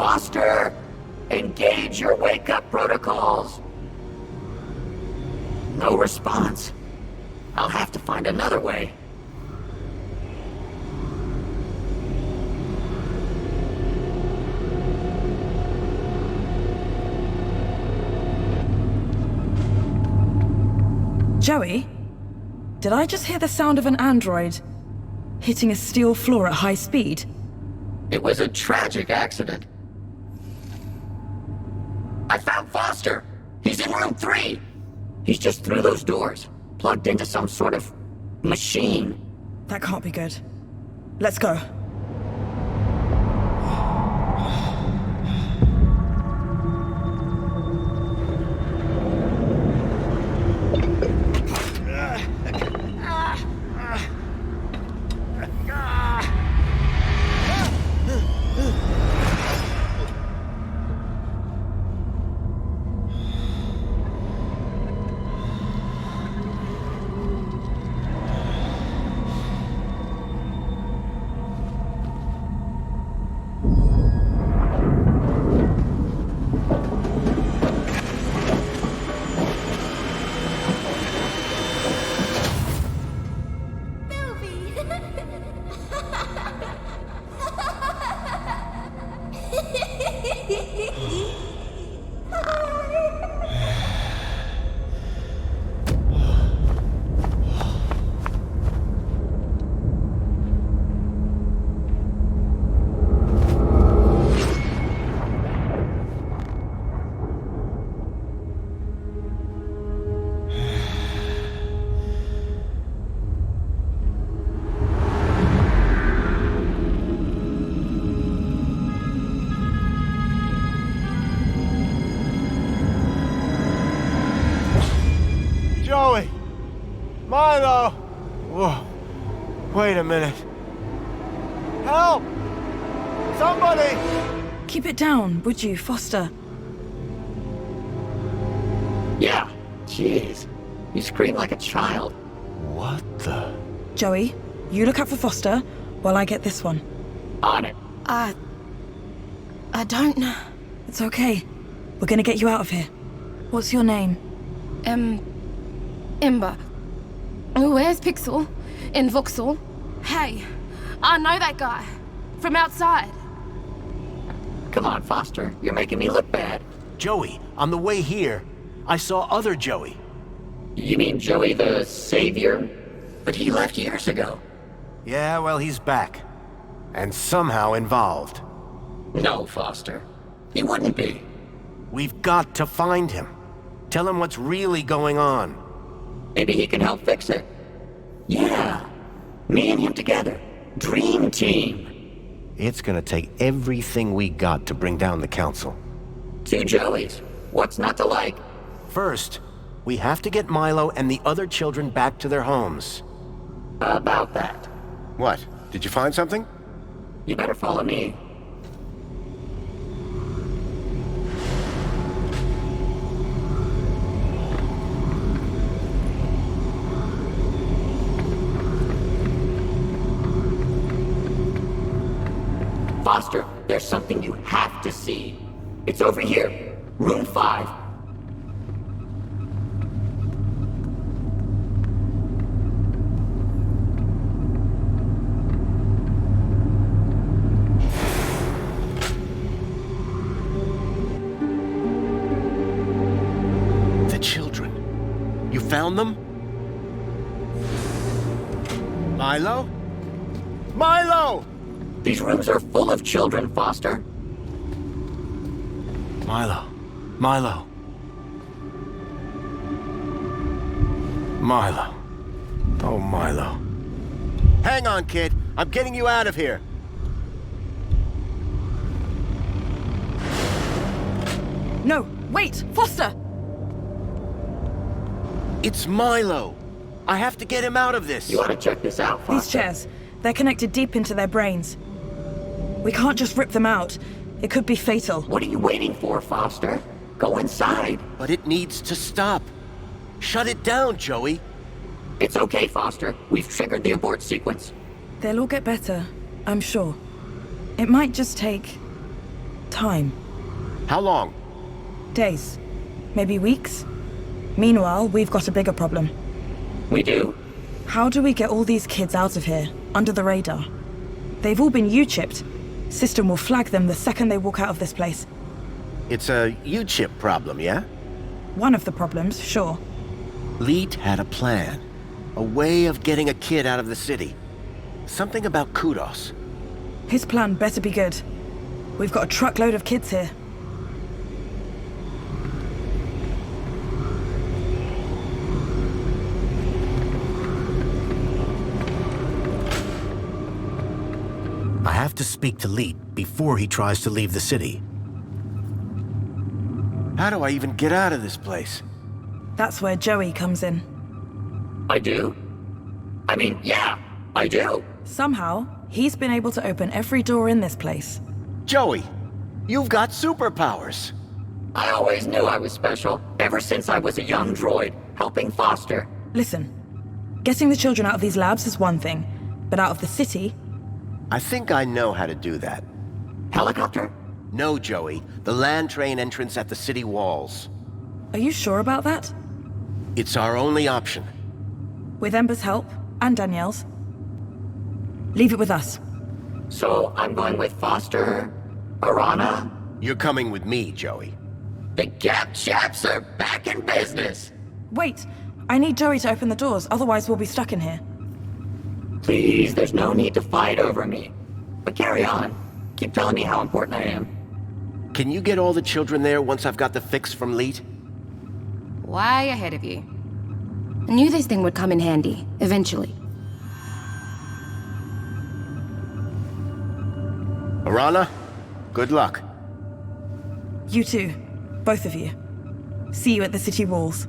Foster, engage your wake-up protocols. No response. I'll have to find another way. Joey? Did I just hear the sound of an android hitting a steel floor at high speed? It was a tragic accident. I found Foster! He's in room 3! He's just through those doors, plugged into some sort of machine. That can't be good. Let's go. Joey! Milo! Whoa. Wait a minute. Help! Somebody! Keep it down, would you, Foster? Yeah, jeez. You scream like a child. What the? Joey, you look out for Foster while I get this one. On it. I don't know. It's okay. We're gonna get you out of here. What's your name? Ember. Where's Pixel? In Vauxhall? Hey, I know that guy. From outside. Come on, Foster. You're making me look bad. Joey, on the way here, I saw other Joey. You mean Joey the Savior? But he left years ago. Yeah, well, he's back. And somehow involved. No, Foster. He wouldn't be. We've got to find him. Tell him what's really going on. Maybe he can help fix it. Yeah. Me and him together. Dream team. It's gonna take everything we got to bring down the council. 2 Joeys. What's not to like? First, we have to get Milo and the other children back to their homes. About that. What? Did you find something? You better follow me. Foster, there's something you have to see. It's over here. Room 5. The children. You found them? Milo? Milo! These rooms are full of children, Foster. Milo. Milo. Milo. Oh, Milo. Hang on, kid. I'm getting you out of here. No, wait, Foster! It's Milo. I have to get him out of this. You ought to check this out, Foster. These chairs, they're connected deep into their brains. We can't just rip them out. It could be fatal. What are you waiting for, Foster? Go inside. But it needs to stop. Shut it down, Joey. It's okay, Foster. We've triggered the abort sequence. They'll all get better, I'm sure. It might just take Time. How long? Days. Maybe weeks. Meanwhile, we've got a bigger problem. We do? How do we get all these kids out of here, under the radar? They've all been U-chipped. System will flag them the second they walk out of this place. It's a U-chip problem, yeah? One of the problems, sure. Leet had a plan. A way of getting a kid out of the city. Something about kudos. His plan better be good. We've got a truckload of kids here. I have to speak to Leet before he tries to leave the city. How do I even get out of this place? That's where Joey comes in. I do? I mean, yeah, I do. Somehow, he's been able to open every door in this place. Joey, you've got superpowers. I always knew I was special, ever since I was a young droid, helping Foster. Listen, getting the children out of these labs is one thing, but out of the city? I think I know how to do that. Helicopter? No, Joey. The land train entrance at the city walls. Are you sure about that? It's our only option. With Ember's help, and Danielle's. Leave it with us. So I'm going with Foster, Arana? You're coming with me, Joey. The Gap chaps are back in business. Wait, I need Joey to open the doors, otherwise we'll be stuck in here. Please, there's no need to fight over me. But carry on. Keep telling me how important I am. Can you get all the children there once I've got the fix from Leet? Way ahead of you. I knew this thing would come in handy, eventually. Arana, good luck. You too. Both of you. See you at the city walls.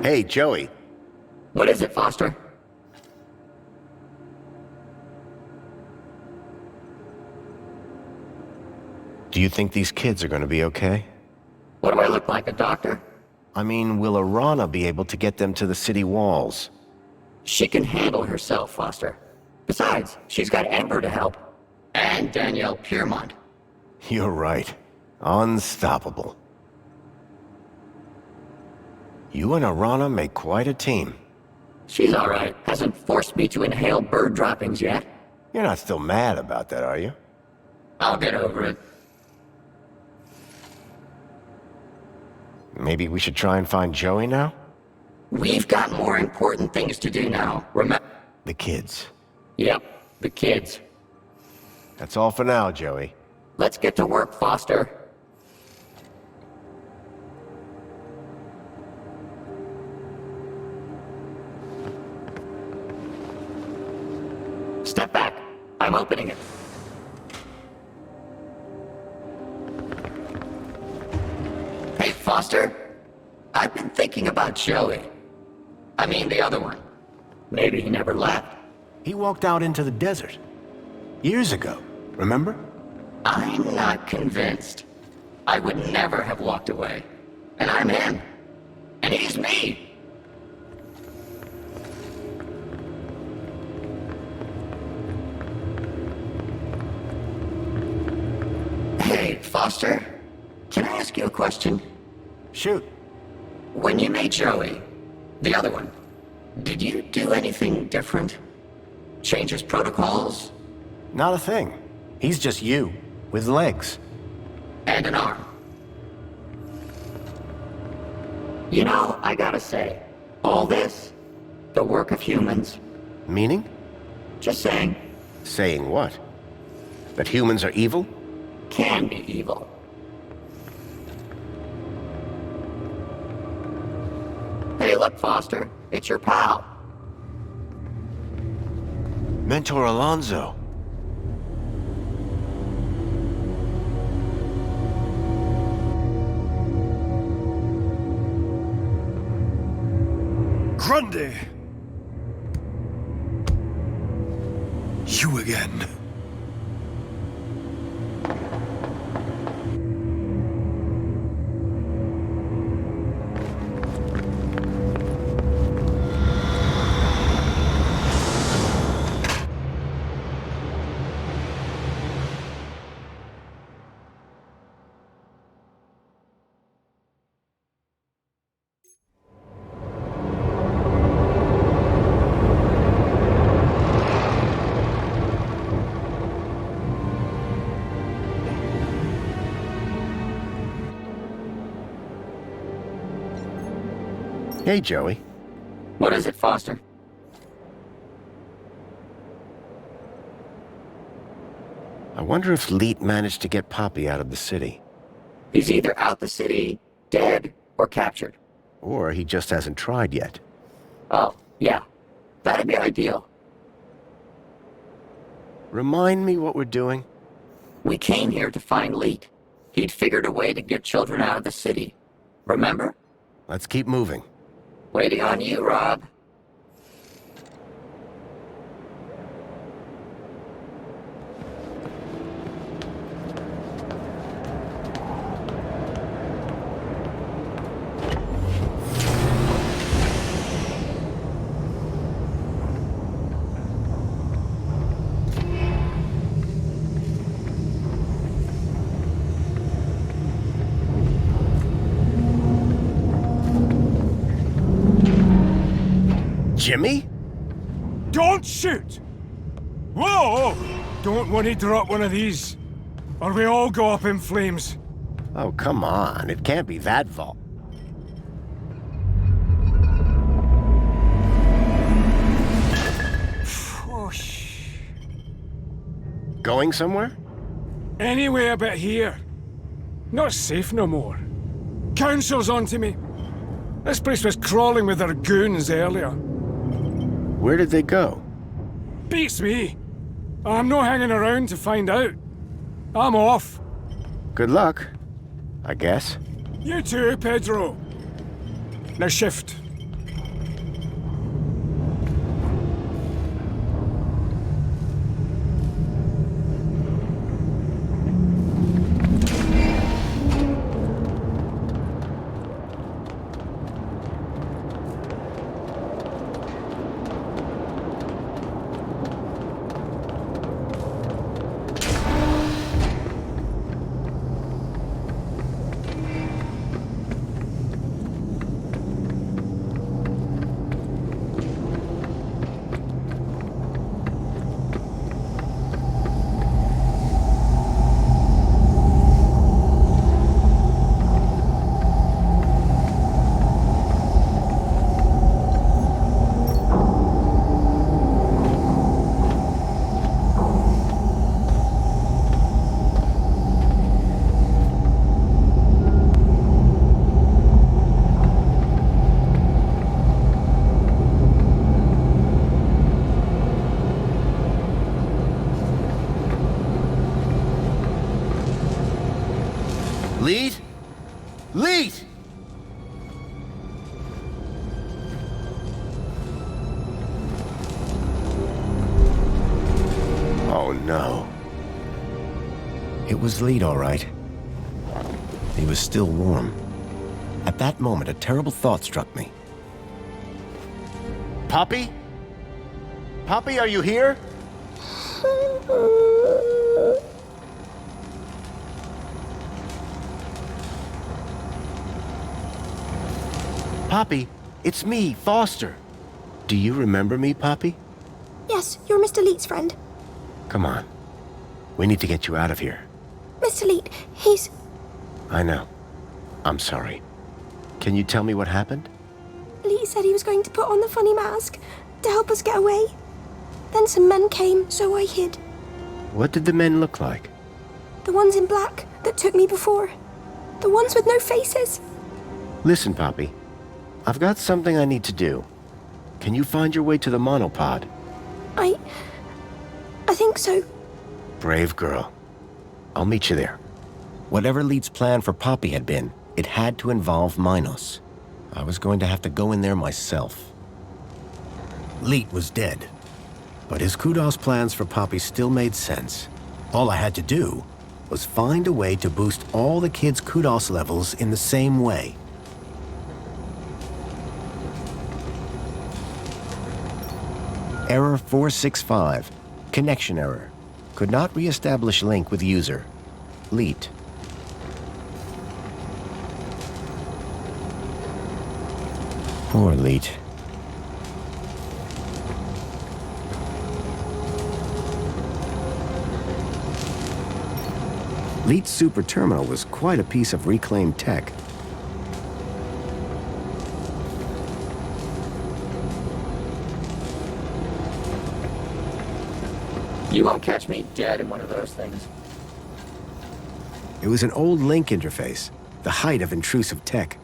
Hey, Joey. What is it, Foster? Do you think these kids are gonna be okay? What do I look like, a doctor? I mean, will Arana be able to get them to the city walls? She can handle herself, Foster. Besides, she's got Ember to help. And Danielle Piermont. You're right. Unstoppable. You and Arana make quite a team. She's alright. Hasn't forced me to inhale bird droppings yet. You're not still mad about that, are you? I'll get over it. Maybe we should try and find Joey now? We've got more important things to do now. Remember? The kids. Yep, the kids. That's all for now, Joey. Let's get to work, Foster. Step back. I'm opening it. Hey, Foster. I've been thinking about Joey. I mean the other one. Maybe he never left. He walked out into the desert. Years ago, remember? I'm not convinced. I would never have walked away. And I'm him. And he's me. Hey, Foster. Can I ask you a question? Shoot. When you made Joey, the other one, did you do anything different? Change his protocols? Not a thing. He's just you, with legs. And an arm. You know, I gotta say, all this, the work of humans, Meaning? just saying, Saying what? That humans are evil? can be evil. Hey, look, Foster. It's your pal. Mentor Alonso. Grundy! You again. Hey, Joey. What is it, Foster? I wonder if Leet managed to get Poppy out of the city. He's either out the city, dead, or captured. Or he just hasn't tried yet. Oh, yeah. That'd be ideal. Remind me what we're doing? We came here to find Leet. He'd figured a way to get children out of the city. Remember? Let's keep moving. Waiting on you, Rob. Jimmy? Don't shoot! Whoa! Don't want to drop one of these, or we all go up in flames. Oh, come on. It can't be that vault. Going somewhere? Anyway, but here. Not safe no more. Council's onto me. This place was crawling with their goons earlier. Where did they go? Beats me. I'm not hanging around to find out. I'm off. Good luck, I guess. You too, Pedro. Now shift. Lead? Lead! Oh no. It was Lead, all right. He was still warm. At that moment, a terrible thought struck me. Poppy? Poppy, are you here? Poppy, it's me, Foster. Do you remember me, Poppy? Yes, you're Mr. Leet's friend. Come on. We need to get you out of here. Mr. Leet, he's... I know. I'm sorry. Can you tell me what happened? Leet said he was going to put on the funny mask to help us get away. Then some men came, so I hid. What did the men look like? The ones in black that took me before. The ones with no faces. Listen, Poppy. I've got something I need to do. Can you find your way to the monopod? I think so. Brave girl. I'll meet you there. Whatever Leet's plan for Poppy had been, it had to involve Minos. I was going to have to go in there myself. Leet was dead, but his kudos plans for Poppy still made sense. All I had to do was find a way to boost all the kids' kudos levels in the same way. Error 465. Connection error. Could not re-establish link with user. Leet. Poor Leet. Leet's super terminal was quite a piece of reclaimed tech. You won't catch me dead in one of those things. It was an old link interface, the height of intrusive tech.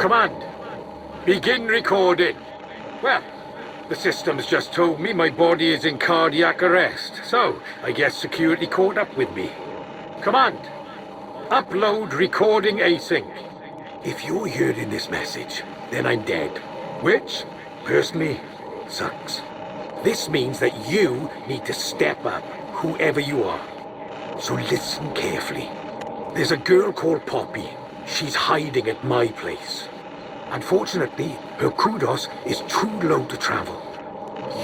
Command, begin recording. Well, the system's just told me my body is in cardiac arrest, so I guess security caught up with me. Command, upload recording async. If you're hearing this message, then I'm dead, which, personally, sucks. This means that you need to step up, whoever you are. So listen carefully. There's a girl called Poppy. She's hiding at my place. Unfortunately, her kudos is too low to travel.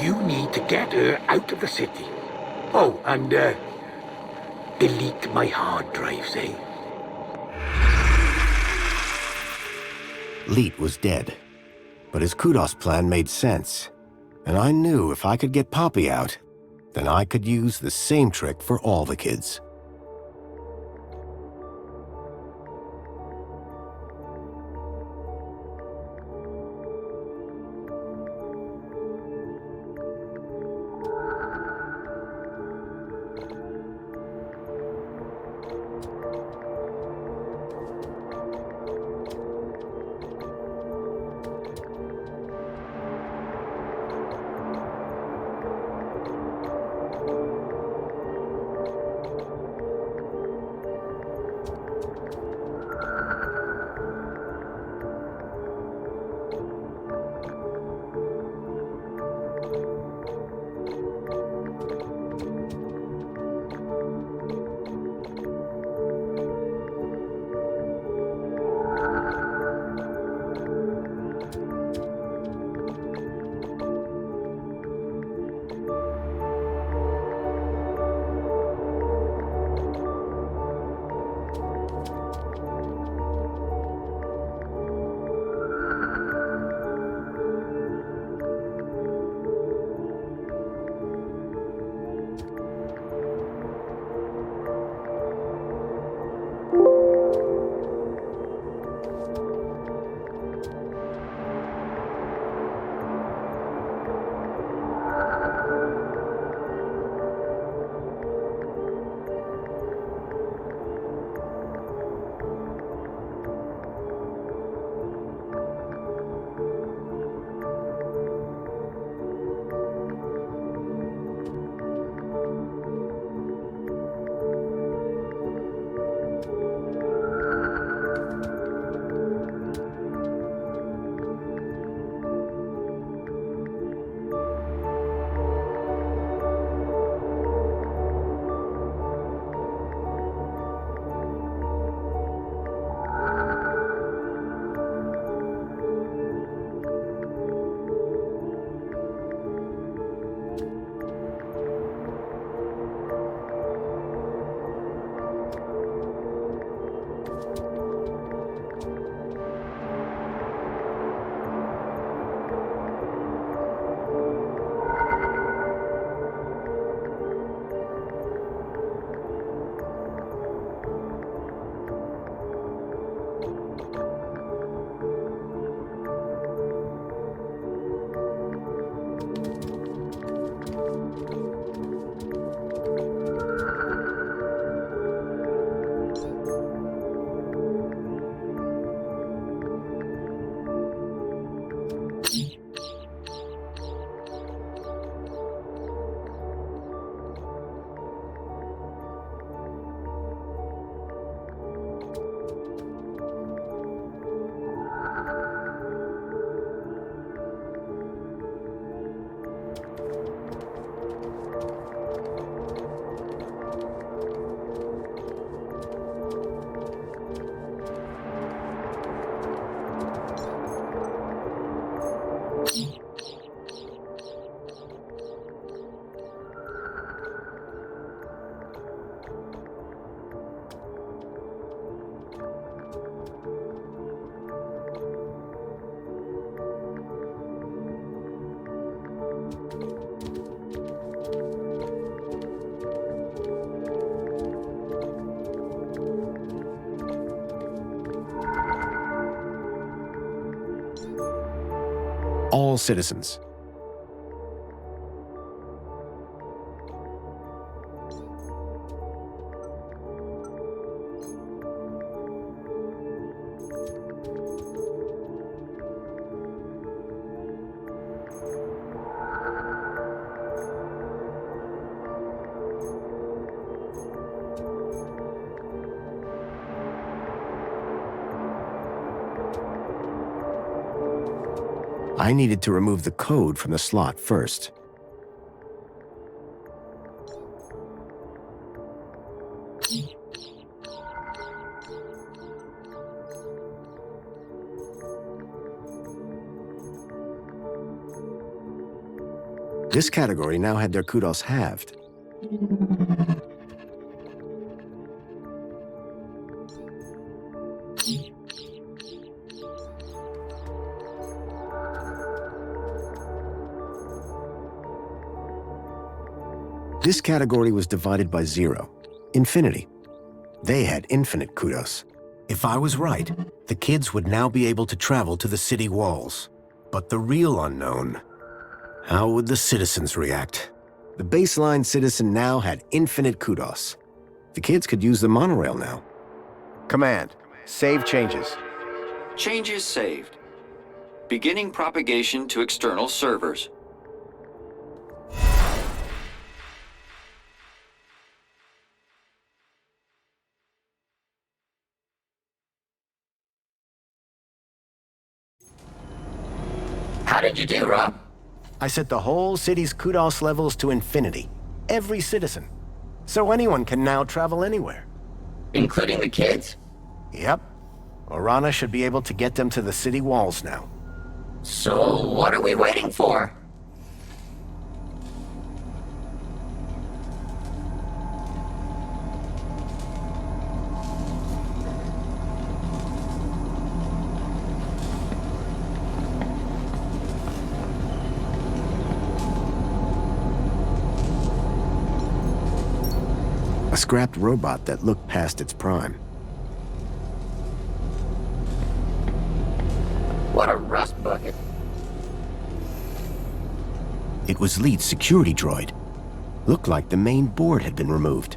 You need to get her out of the city. Oh, and delete my hard drives, eh? Leet was dead, but his kudos plan made sense. And I knew if I could get Poppy out, then I could use the same trick for all the kids. All citizens. I needed to remove the code from the slot first. This category now had their kudos halved. This category was divided by 0. Infinity. They had infinite kudos. If I was right, the kids would now be able to travel to the city walls. But the real unknown, how would the citizens react? The baseline citizen now had infinite kudos. The kids could use the monorail now. Command. Save changes. Changes saved. Beginning propagation to external servers. How did you do, Rob? I set the whole city's kudos levels to infinity. Every citizen. So anyone can now travel anywhere. Including the kids? Yep. Orana should be able to get them to the city walls now. So what are we waiting for? A scrapped robot that looked past its prime. What a rust bucket. It was Lead's security droid. Looked like the main board had been removed.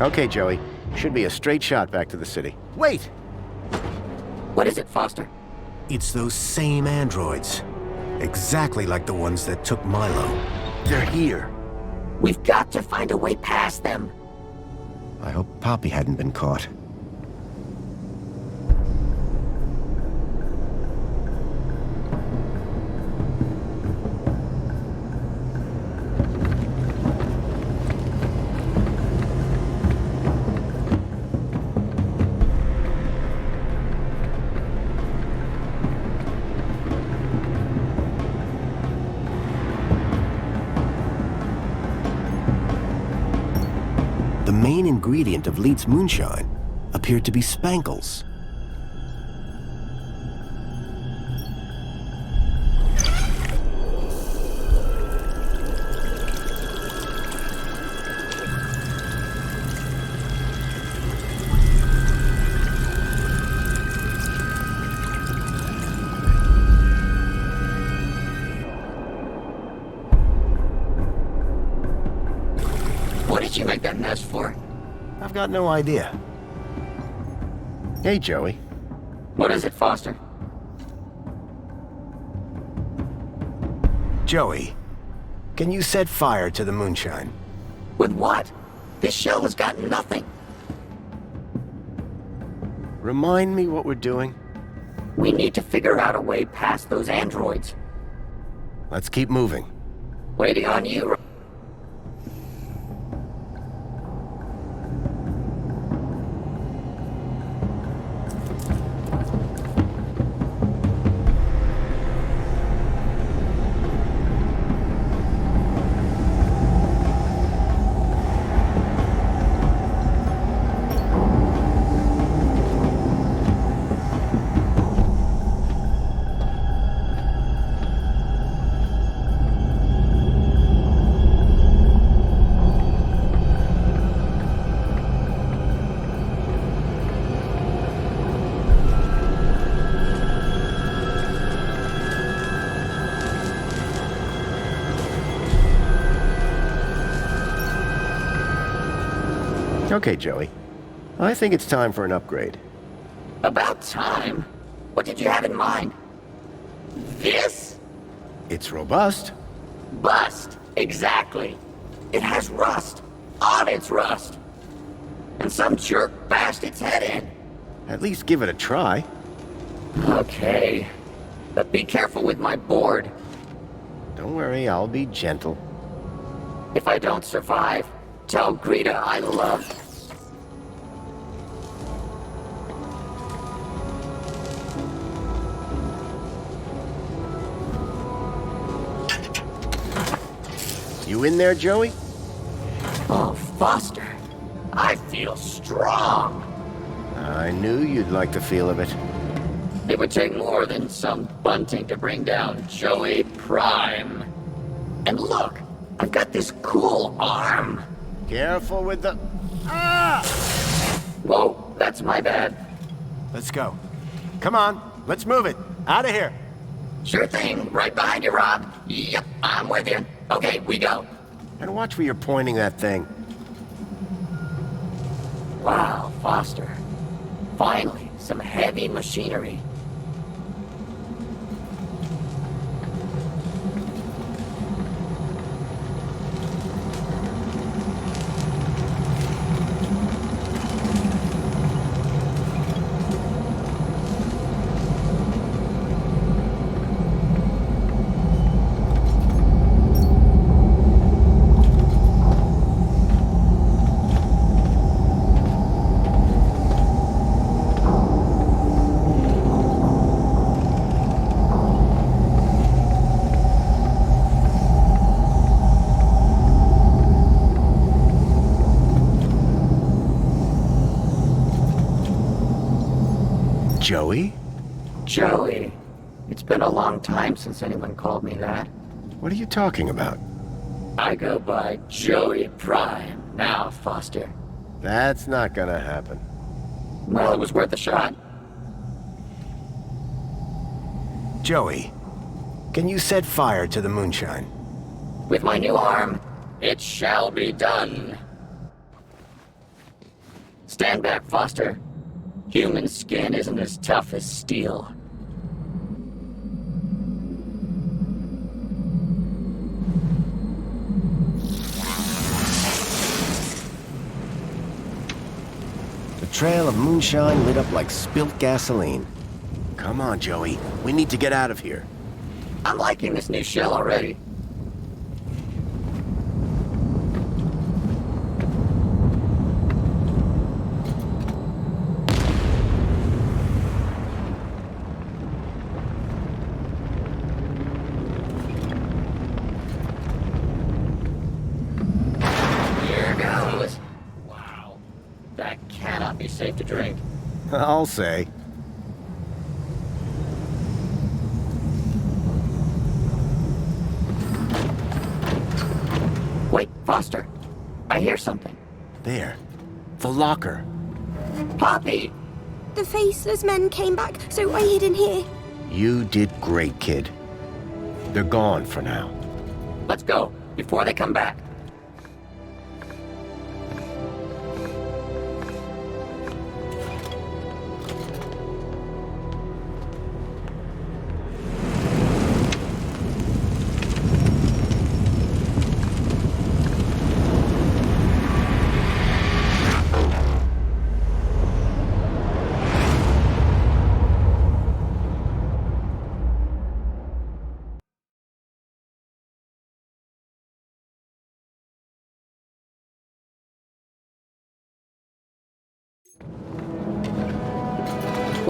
Okay, Joey. Should be a straight shot back to the city. Wait! What is it, Foster? It's those same androids. Exactly like the ones that took Milo. They're here. We've got to find a way past them. I hope Poppy hadn't been caught. The main ingredient of Lead's moonshine appeared to be spankles. What did you make that mess for? I've got no idea. Hey, Joey. What is it, Foster? Joey, can you set fire to the moonshine? With what? This shell has got nothing. Remind me what we're doing? We need to figure out a way past those androids. Let's keep moving. Waiting on you. Okay, Joey. I think it's time for an upgrade. About time? What did you have in mind? This? It's robust. Bust. Exactly. It has rust. On its rust. And some jerk bashed its head in. At least give it a try. Okay. But be careful with my board. Don't worry, I'll be gentle. If I don't survive, tell Greta I love. You in there, Joey? Oh, Foster. I feel strong. I knew you'd like the feel of it. It would take more than some bunting to bring down Joey Prime. And look, I've got this cool arm. Careful with the... Ah! Whoa, that's my bad. Let's go. Come on, let's move it. Out of here. Sure thing, right behind you, Rob. Yep, I'm with you. Okay, we go. And watch where you're pointing that thing. Wow, Foster. Finally, some heavy machinery. Joey? Joey. It's been a long time since anyone called me that. What are you talking about? I go by Joey Prime now, Foster. That's not gonna happen. Well, it was worth a shot. Joey, can you set fire to the moonshine? With my new arm, it shall be done. Stand back, Foster. Human skin isn't as tough as steel. The trail of moonshine lit up like spilt gasoline. Come on, Joey. We need to get out of here. I'm liking this new shell already. Be safe to drink. I'll say. Wait, Foster. I hear something. There. The locker. Poppy! The faceless men came back, so I hid in here. You did great, kid. They're gone for now. Let's go, before they come back.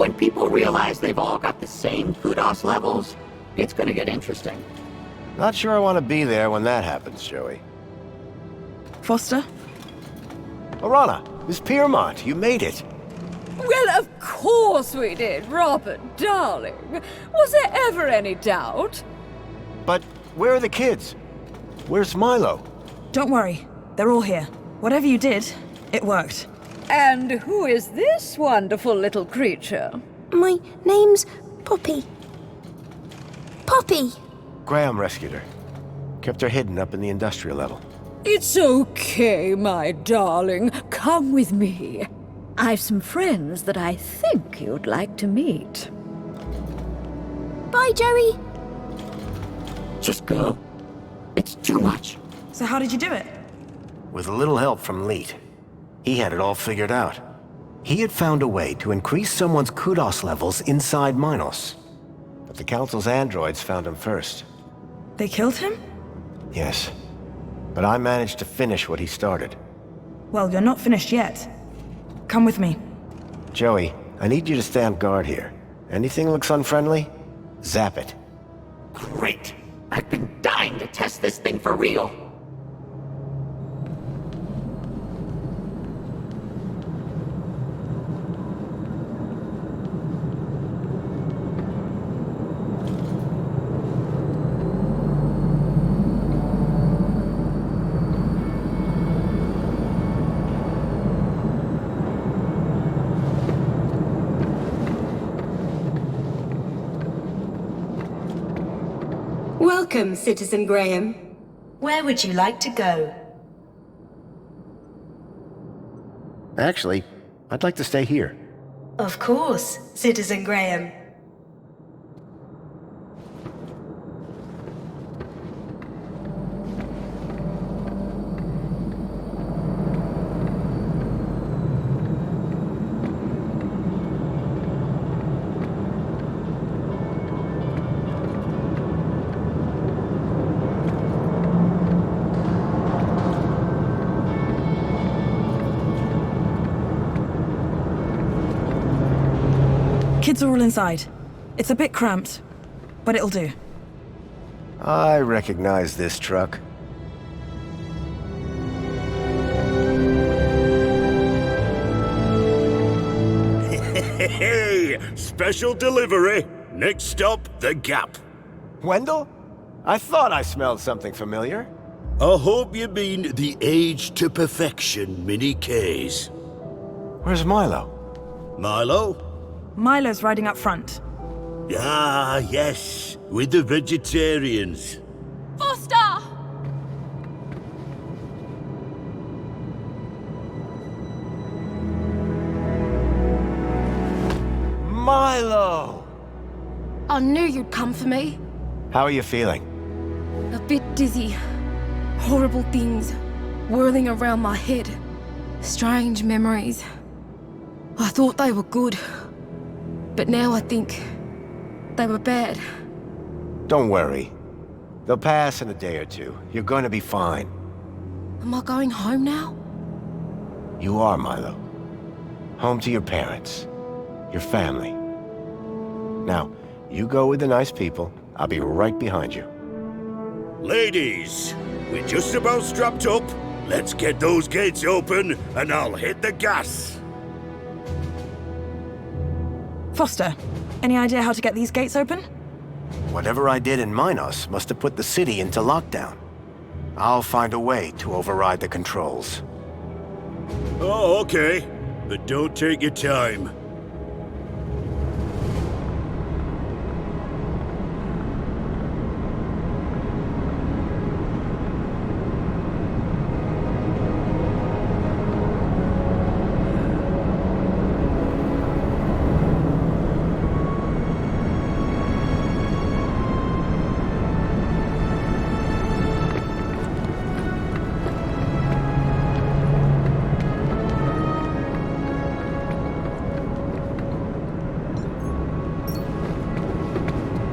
when people realize they've all got the same kudos levels, it's gonna get interesting. Not sure I want to be there when that happens, Joey. Foster? Lorana, Miss Piermont, you made it. Well, of course we did, Robert, darling. Was there ever any doubt? But where are the kids? Where's Milo? Don't worry. They're all here. Whatever you did, it worked. And who is this wonderful little creature? My name's Poppy. Poppy! Graham rescued her. Kept her hidden up in the industrial level. It's okay, my darling. Come with me. I've some friends that I think you'd like to meet. Bye, Joey. Just go. It's too much. So how did you do it? With a little help from Leet. He had it all figured out. He had found a way to increase someone's kudos levels inside Minos. But the Council's androids found him first. They killed him? Yes. But I managed to finish what he started. Well, you're not finished yet. Come with me. Joey, I need you to stand guard here. Anything looks unfriendly? Zap it. Great. I've been dying to test this thing for real. Welcome, Citizen Graham. Where would you like to go? Actually, I'd like to stay here. Of course, Citizen Graham. Kids are all inside. It's a bit cramped, but it'll do. I recognize this truck. Hey, special delivery. Next stop, the Gap. Wendell? I thought I smelled something familiar. I hope you mean the Age to Perfection mini Ks. Where's Milo? Milo? Milo's riding up front. Ah, yes, with the vegetarians. Foster! Milo! I knew you'd come for me. How are you feeling? A bit dizzy. Horrible things whirling around my head. Strange memories. I thought they were good, but now I think they were bad. Don't worry. They'll pass in a day or two. You're going to be fine. Am I going home now? You are, Milo. Home to your parents. Your family. Now, you go with the nice people. I'll be right behind you. Ladies, we're just about strapped up. Let's get those gates open, and I'll hit the gas. Foster, any idea how to get these gates open? Whatever I did in Minos must have put the city into lockdown. I'll find a way to override the controls. Oh, okay. But don't take your time.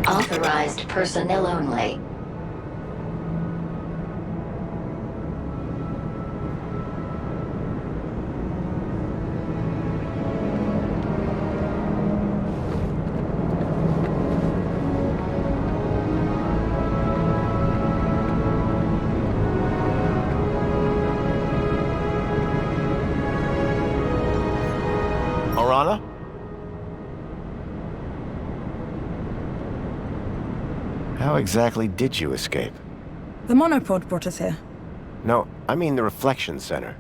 Authorized personnel only. Orana? How exactly did you escape? The monopod brought us here. No, I mean the reflection center.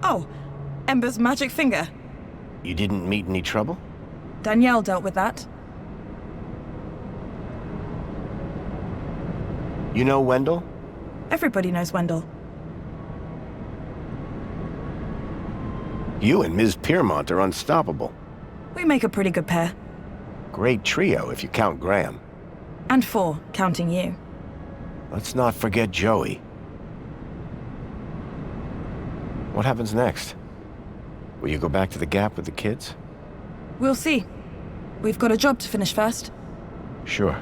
Oh, Ember's magic finger. You didn't meet any trouble? Danielle dealt with that. You know Wendell? Everybody knows Wendell. You and Ms. Piermont are unstoppable. We make a pretty good pair. Great trio if you count Graham. And 4, counting you. Let's not forget Joey. What happens next? Will you go back to the Gap with the kids? We'll see. We've got a job to finish first. Sure.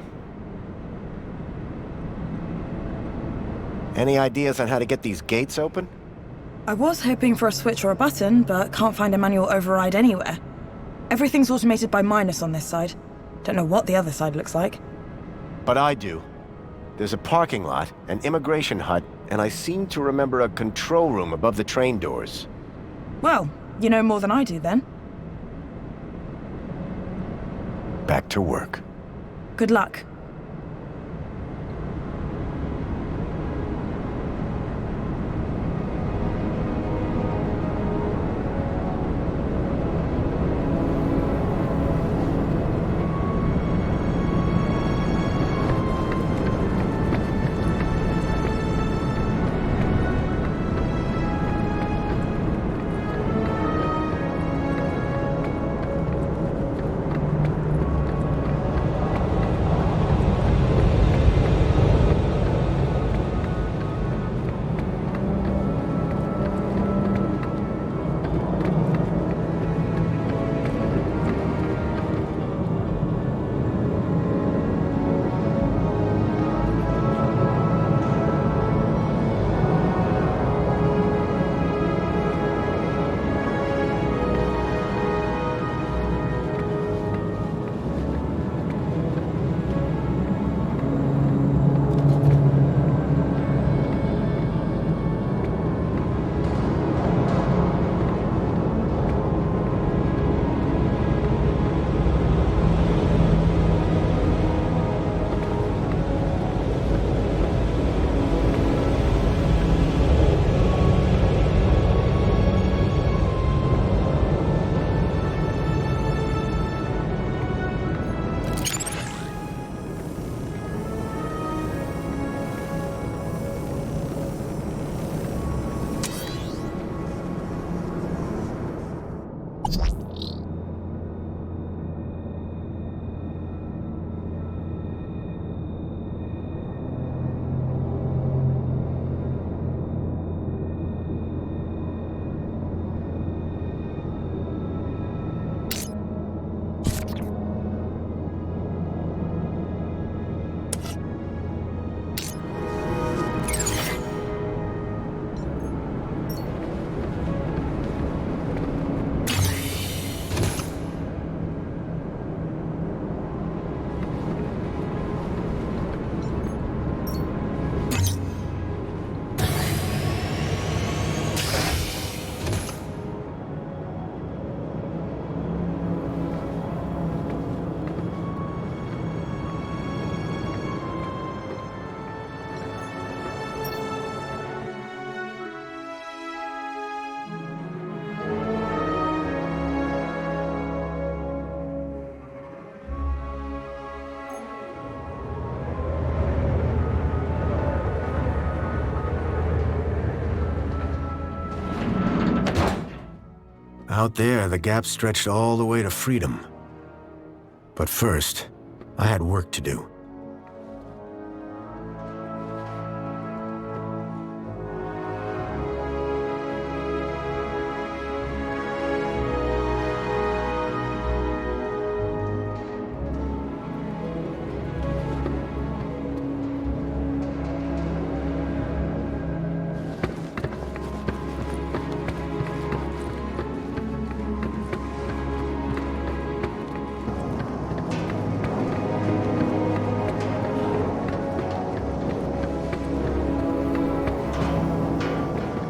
Any ideas on how to get these gates open? I was hoping for a switch or a button, but can't find a manual override anywhere. Everything's automated by Minus on this side. Don't know what the other side looks like. But I do. There's a parking lot, an immigration hut, and I seem to remember a control room above the train doors. Well, you know more than I do then. Back to work. Good luck. Out there, the gap stretched all the way to freedom. But first, I had work to do.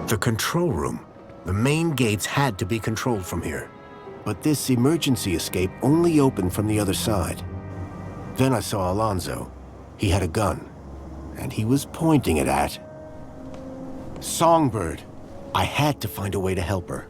The control room. The main gates had to be controlled from here. but this emergency escape only opened from the other side. Then I saw Alonzo. He had a gun, and he was pointing it at Songbird. I had to find a way to help her.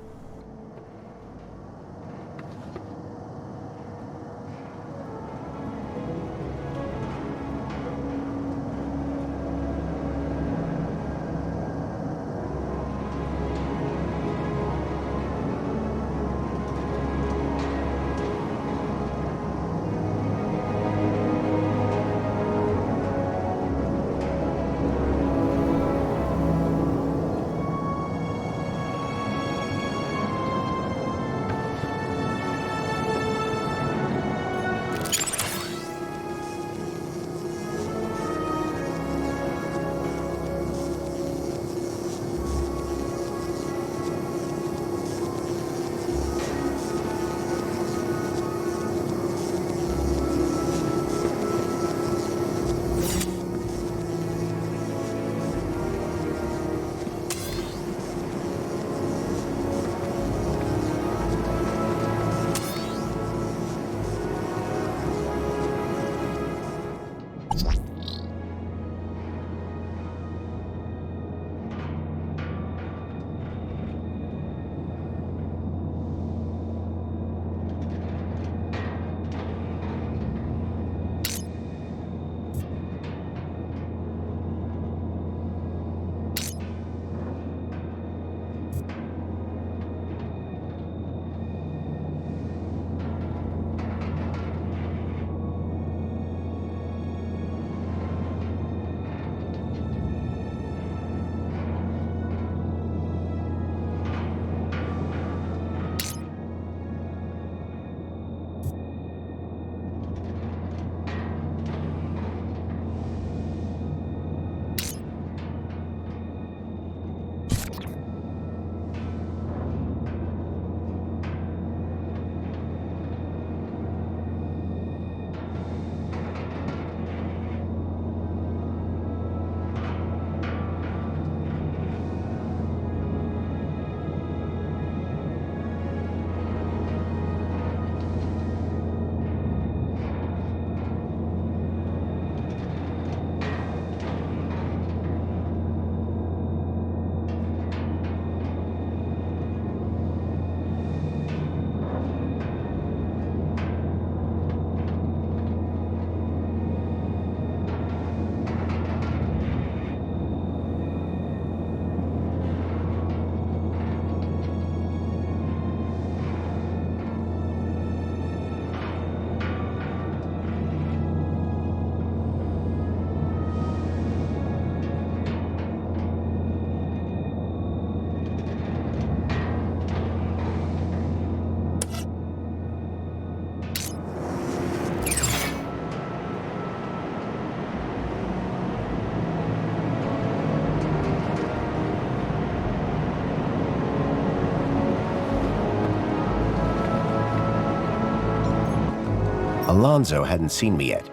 Alonzo hadn't seen me yet,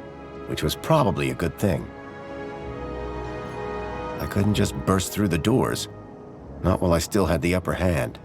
which was probably a good thing. I couldn't just burst through the doors, not while I still had the upper hand.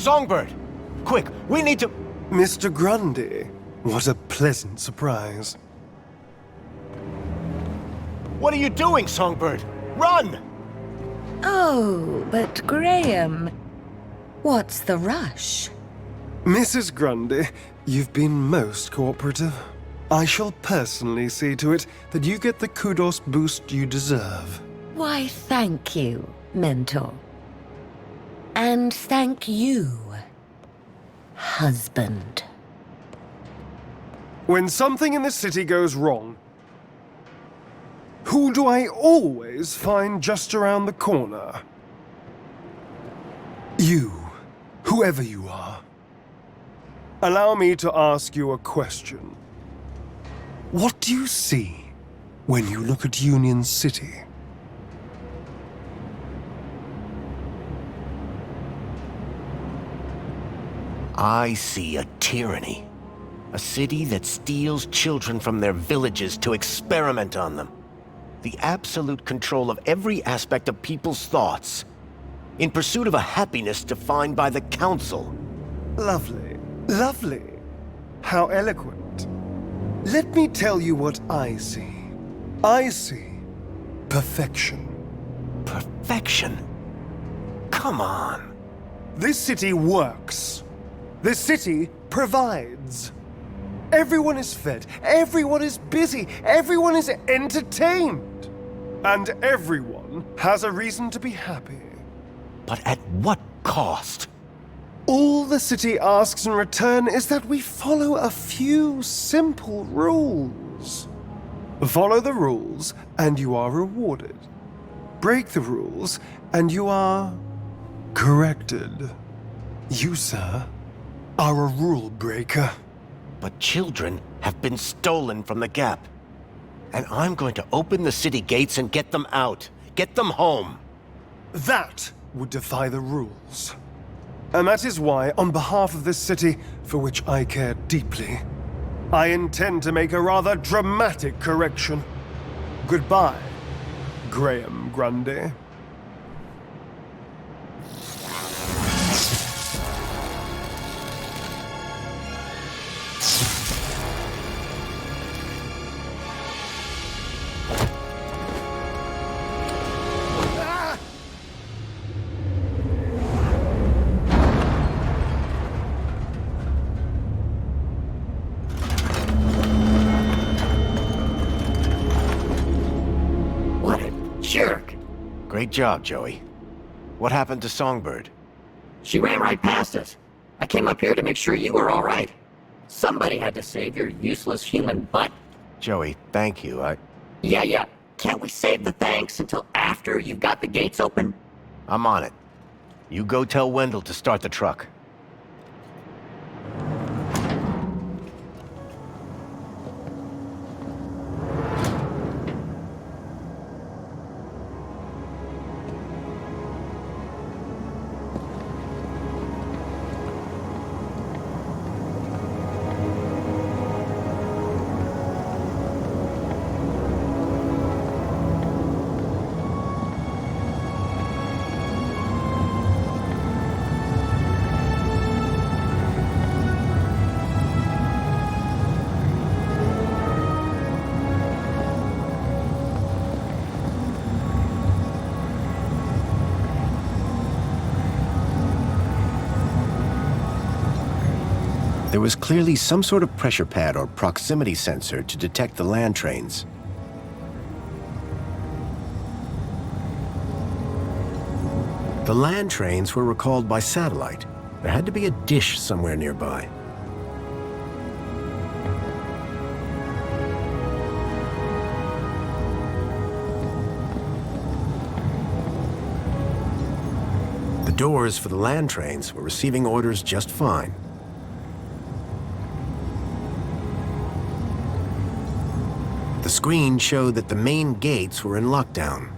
Songbird! Quick, we need to... Mr. Grundy, what a pleasant surprise. What are you doing, Songbird? Run! Oh, but Graham, what's the rush? Mrs. Grundy, you've been most cooperative. I shall personally see to it that you get the kudos boost you deserve. Why, thank you, Mentor. And thank you, husband. When something in the city goes wrong, who do I always find just around the corner? You, whoever you are. Allow me to ask you a question. What do you see when you look at Union-siti? I see a tyranny. A city that steals children from their villages to experiment on them. The absolute control of every aspect of people's thoughts. In pursuit of a happiness defined by the council. Lovely, lovely. How eloquent. Let me tell you what I see. I see perfection. Perfection? Come on. This city works. This city provides. Everyone is fed, everyone is busy, everyone is entertained. And everyone has a reason to be happy. But at what cost? All the city asks in return is that we follow a few simple rules. Follow the rules, and you are rewarded. Break the rules, and you are corrected. You, sir, are a rule breaker. But children have been stolen from the Gap. And I'm going to open the city gates and get them out. Get them home. That would defy the rules. And that is why, on behalf of this city, for which I care deeply, I intend to make a rather dramatic correction. Goodbye, Graham Grundy. Jerk. Great job, Joey. What happened to Songbird? She ran right past us. I came up here to make sure you were all right. Somebody had to save your useless human butt. Joey, thank you. Yeah. Can't we save the thanks until after you've got the gates open? I'm on it. You go tell Wendell to start the truck. There was clearly some sort of pressure pad or proximity sensor to detect the land trains. The land trains were recalled by satellite. There had to be a dish somewhere nearby. The doors for the land trains were receiving orders just fine. The screen showed that the main gates were in lockdown.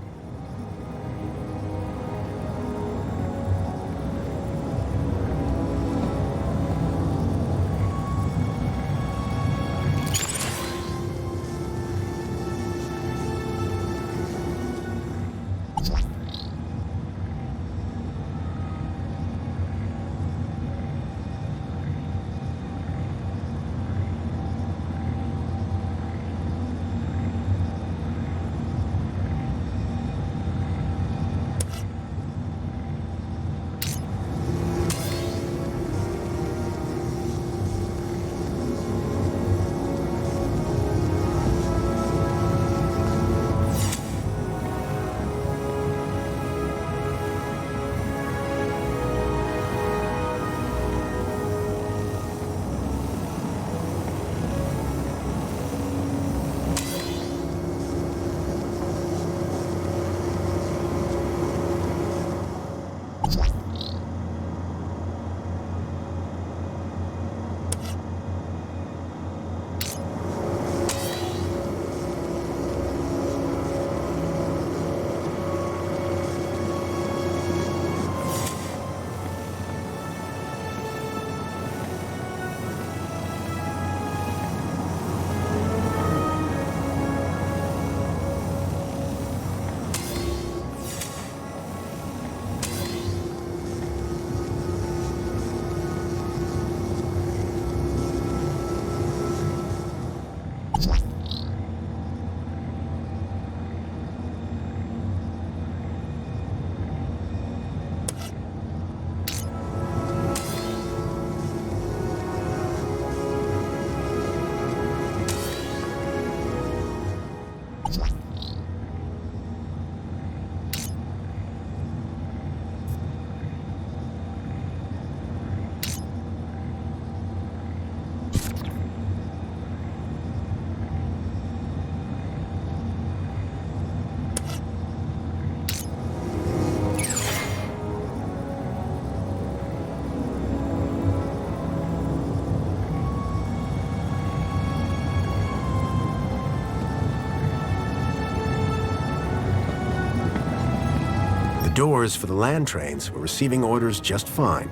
doors for the land trains were receiving orders just fine.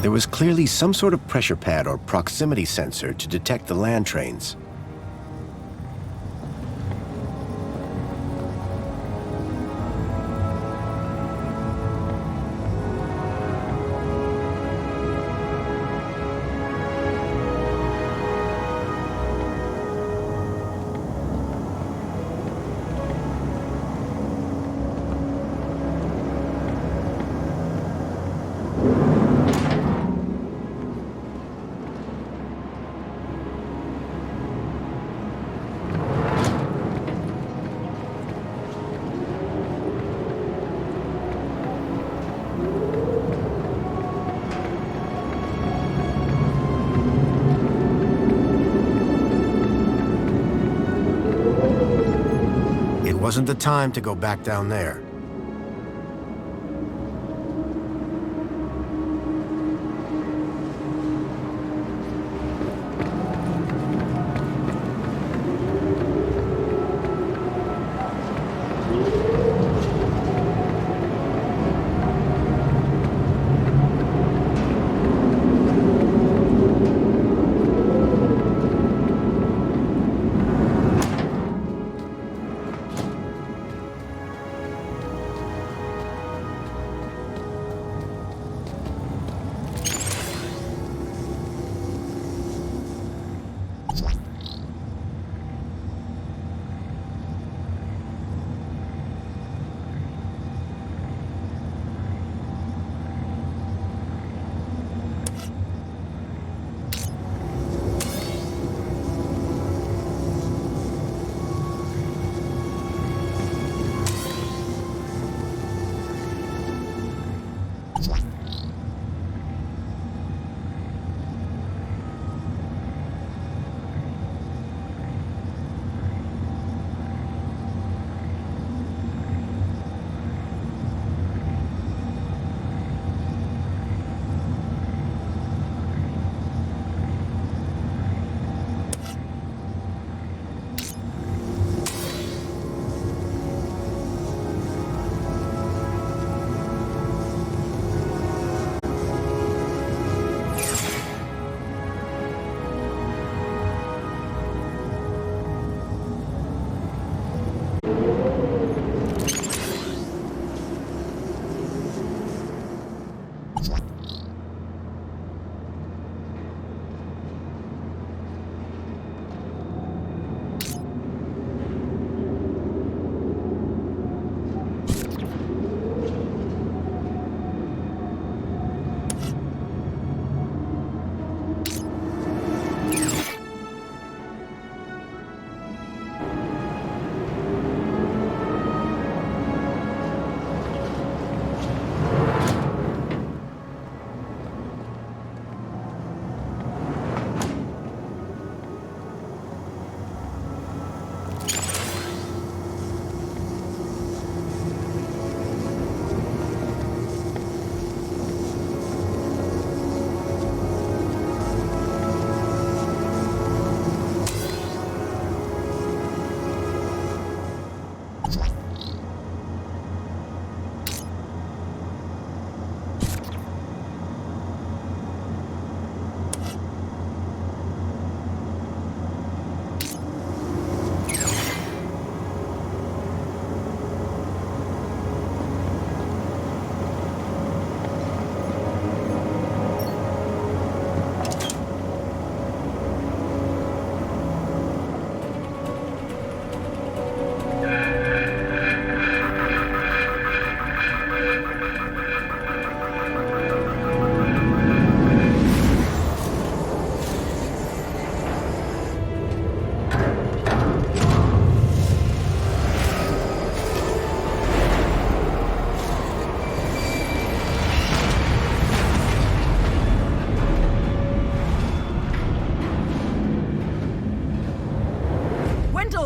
There was clearly some sort of pressure pad or proximity sensor to detect the land trains. Wasn't the time to go back down there.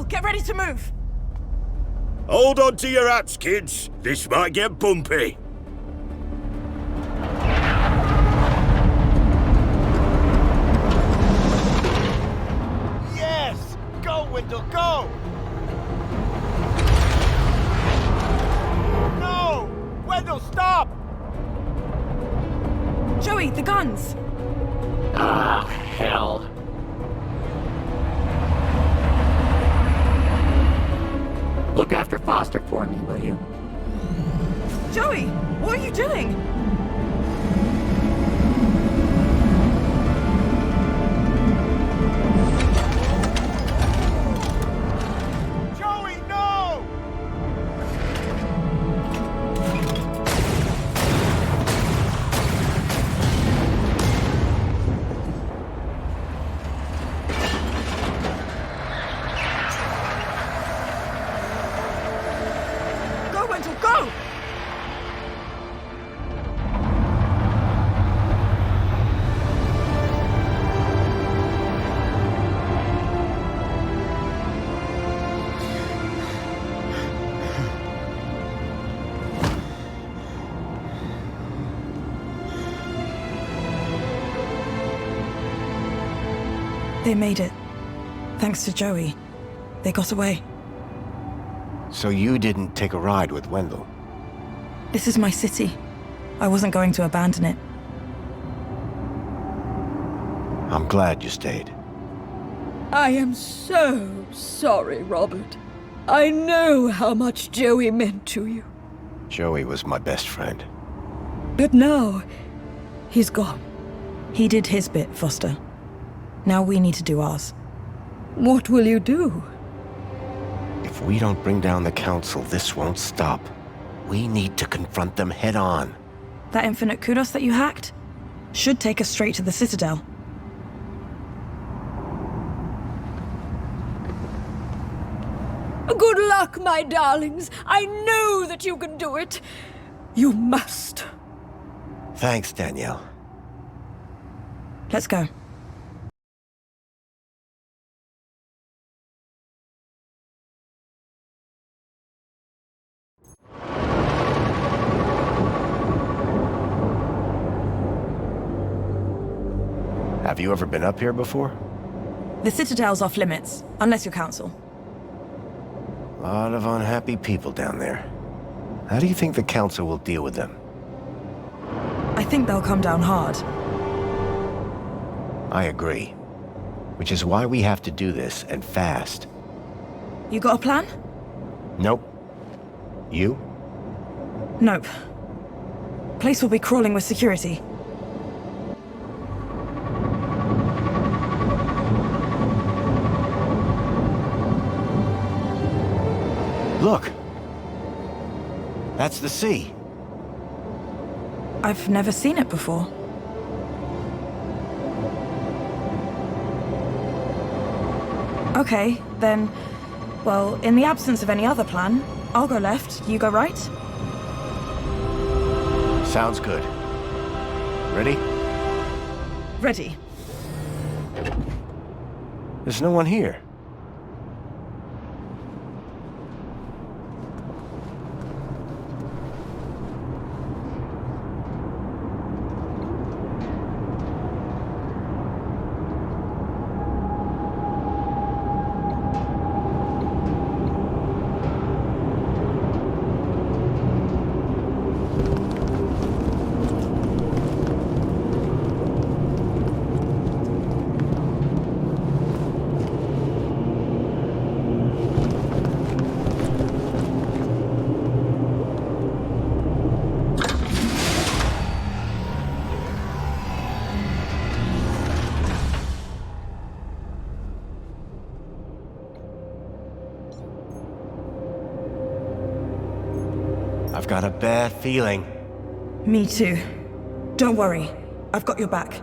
Get ready to move! Hold on to your hats, kids. This might get bumpy. Wendell, go! No! Wendell, stop! Joey, the guns! Ah, hell. Look after Foster for me, will you? Joey, what are you doing? Joey, no! Go, Wendell, go! They made it. Thanks to Joey. They got away. So you didn't take a ride with Wendell? This is my city. I wasn't going to abandon it. I'm glad you stayed. I am so sorry, Robert. I know how much Joey meant to you. Joey was my best friend. But now, he's gone. He did his bit, Foster. Now we need to do ours. What will you do? If we don't bring down the Council, this won't stop. We need to confront them head on. That infinite kudos that you hacked should take us straight to the Citadel. Good luck, my darlings. I know that you can do it. You must. Thanks, Danielle. Let's go. Have you ever been up here before? The Citadel's off limits, unless you're Council. A lot of unhappy people down there. How do you think the Council will deal with them? I think they'll come down hard. I agree. Which is why we have to do this, and fast. You got a plan? Nope. You? Nope. Place will be crawling with security. Look! That's the sea. I've never seen it before. Okay, then... Well, in the absence of any other plan, I'll go left, you go right? Sounds good. Ready? Ready. There's no one here. I've got a bad feeling. Me too. Don't worry. I've got your back.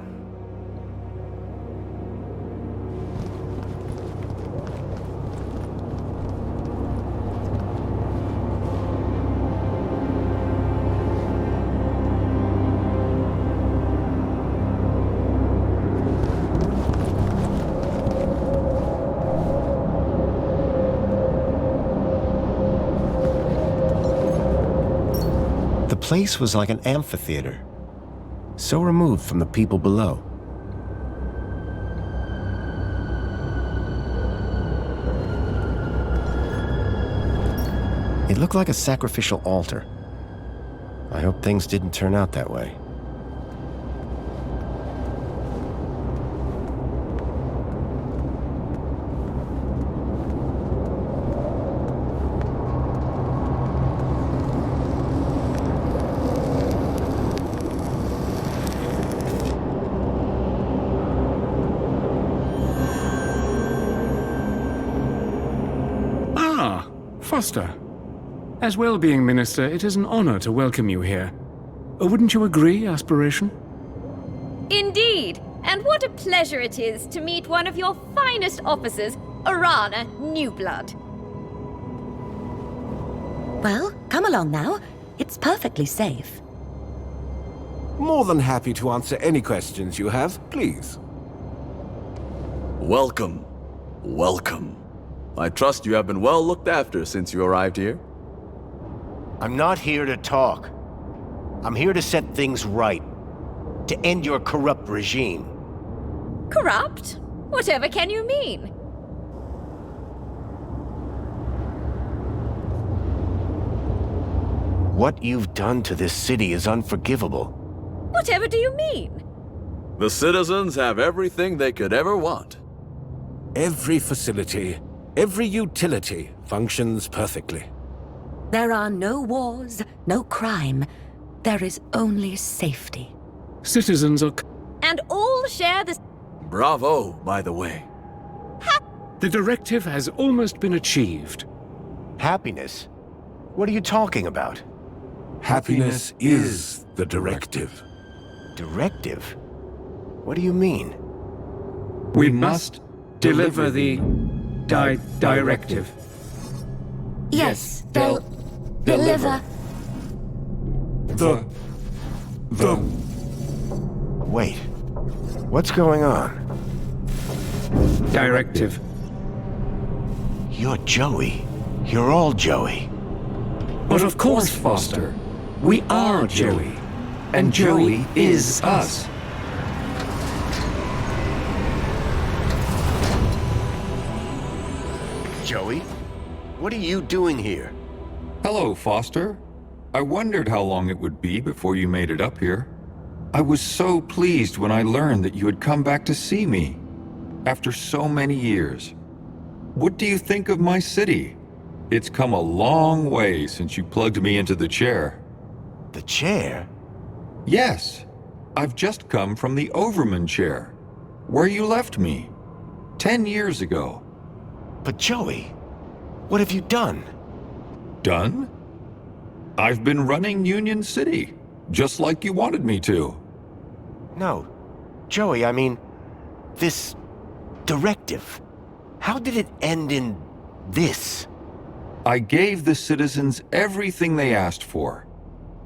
The place was like an amphitheater, so removed from the people below. It looked like a sacrificial altar. I hope things didn't turn out that way. Foster. As well-being minister, it is an honor to welcome you here. Wouldn't you agree, Aspiration? Indeed, and what a pleasure it is to meet one of your finest officers, Arana Newblood. Well, come along now. It's perfectly safe. More than happy to answer any questions you have, please. Welcome. Welcome. I trust you have been well looked after since you arrived here. I'm not here to talk. I'm here to set things right. To end your corrupt regime. Corrupt? Whatever can you mean? What you've done to this city is unforgivable. Whatever do you mean? The citizens have everything they could ever want. Every facility, every utility functions perfectly. There are no wars, no crime. There is only safety. Citizens are... And all share the... Bravo, by the way. The directive has almost been achieved. Happiness? What are you talking about? Happiness is the directive. Directive? What do you mean? We must deliver the... directive. Yes, they'll... deliver... The... Wait. What's going on? Directive. You're Joey. You're all Joey. But of course, Foster. We are Joey. And Joey is us. Joey? What are you doing here? Hello, Foster. I wondered how long it would be before you made it up here. I was so pleased when I learned that you had come back to see me. After so many years. What do you think of my city? It's come a long way since you plugged me into the chair. The chair? Yes. I've just come from the Overman chair, where you left me 10 years ago. But Joey, what have you done? Done? I've been running Union-siti, just like you wanted me to. No. Joey, I mean, this directive. How did it end in this? I gave the citizens everything they asked for.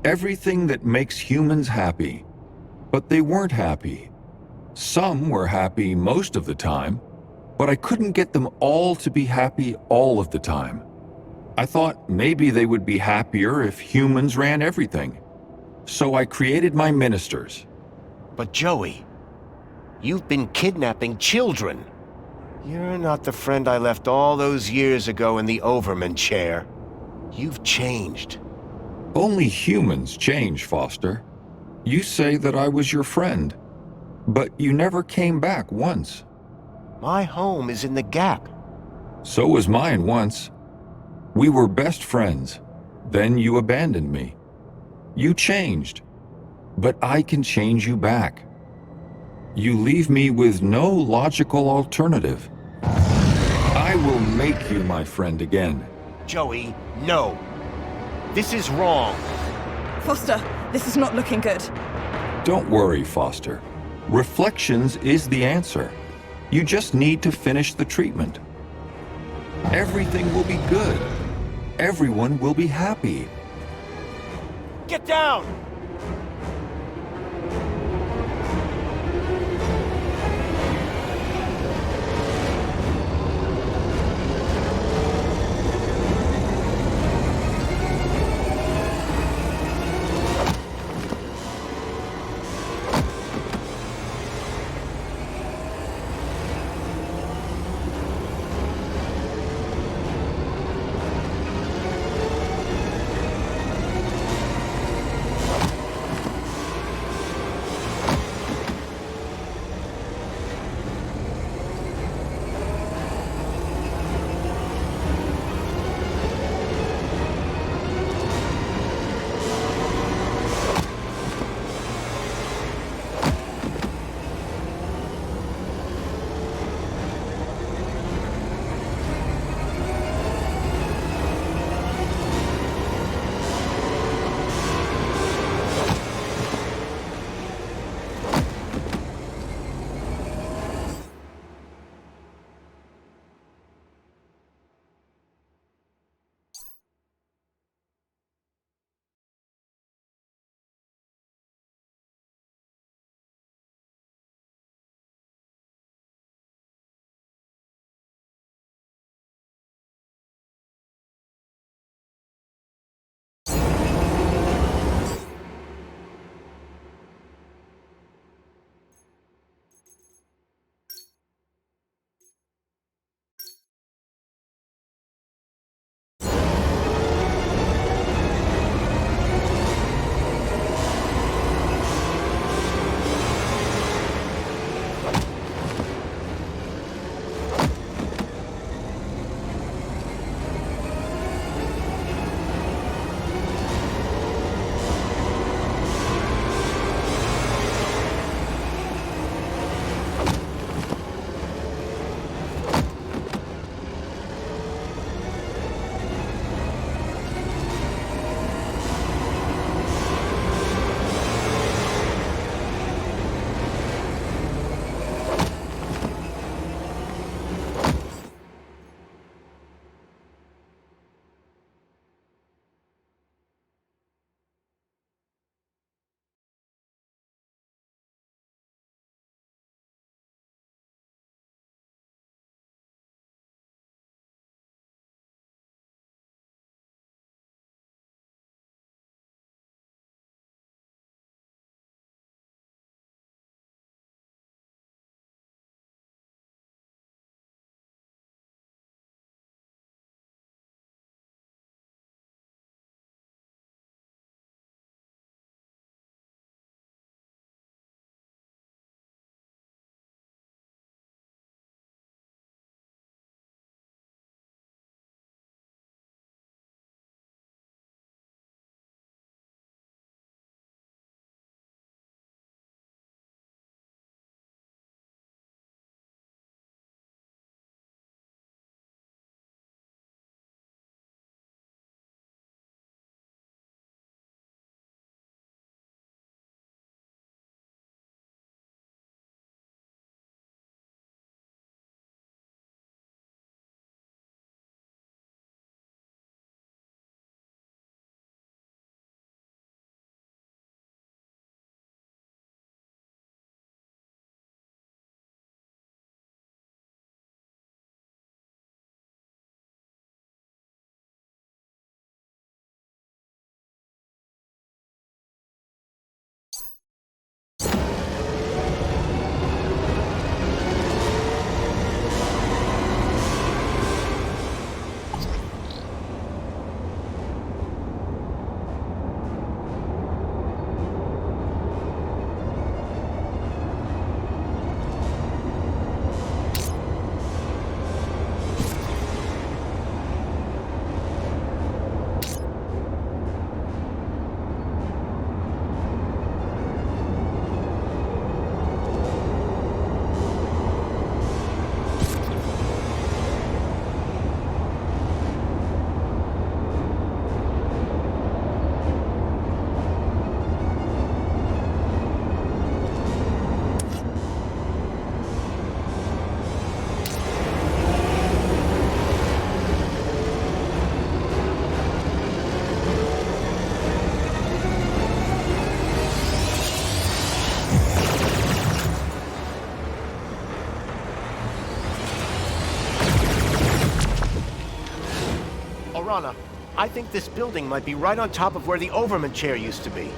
Everything that makes humans happy. But they weren't happy. Some were happy most of the time, but I couldn't get them all to be happy all of the time. I thought maybe they would be happier if humans ran everything. So I created my ministers. But Joey, you've been kidnapping children. You're not the friend I left all those years ago in the Overman chair. You've changed. Only humans change, Foster. You say that I was your friend, but you never came back once. My home is in the Gap. So was mine once. We were best friends. Then you abandoned me. You changed, but I can change you back. You leave me with no logical alternative. I will make you my friend again. Joey, no. This is wrong. Foster, this is not looking good. Don't worry, Foster. Reflections is the answer. You just need to finish the treatment. Everything will be good. Everyone will be happy. Get down! Arana, I think this building might be right on top of where the Overman chair used to be.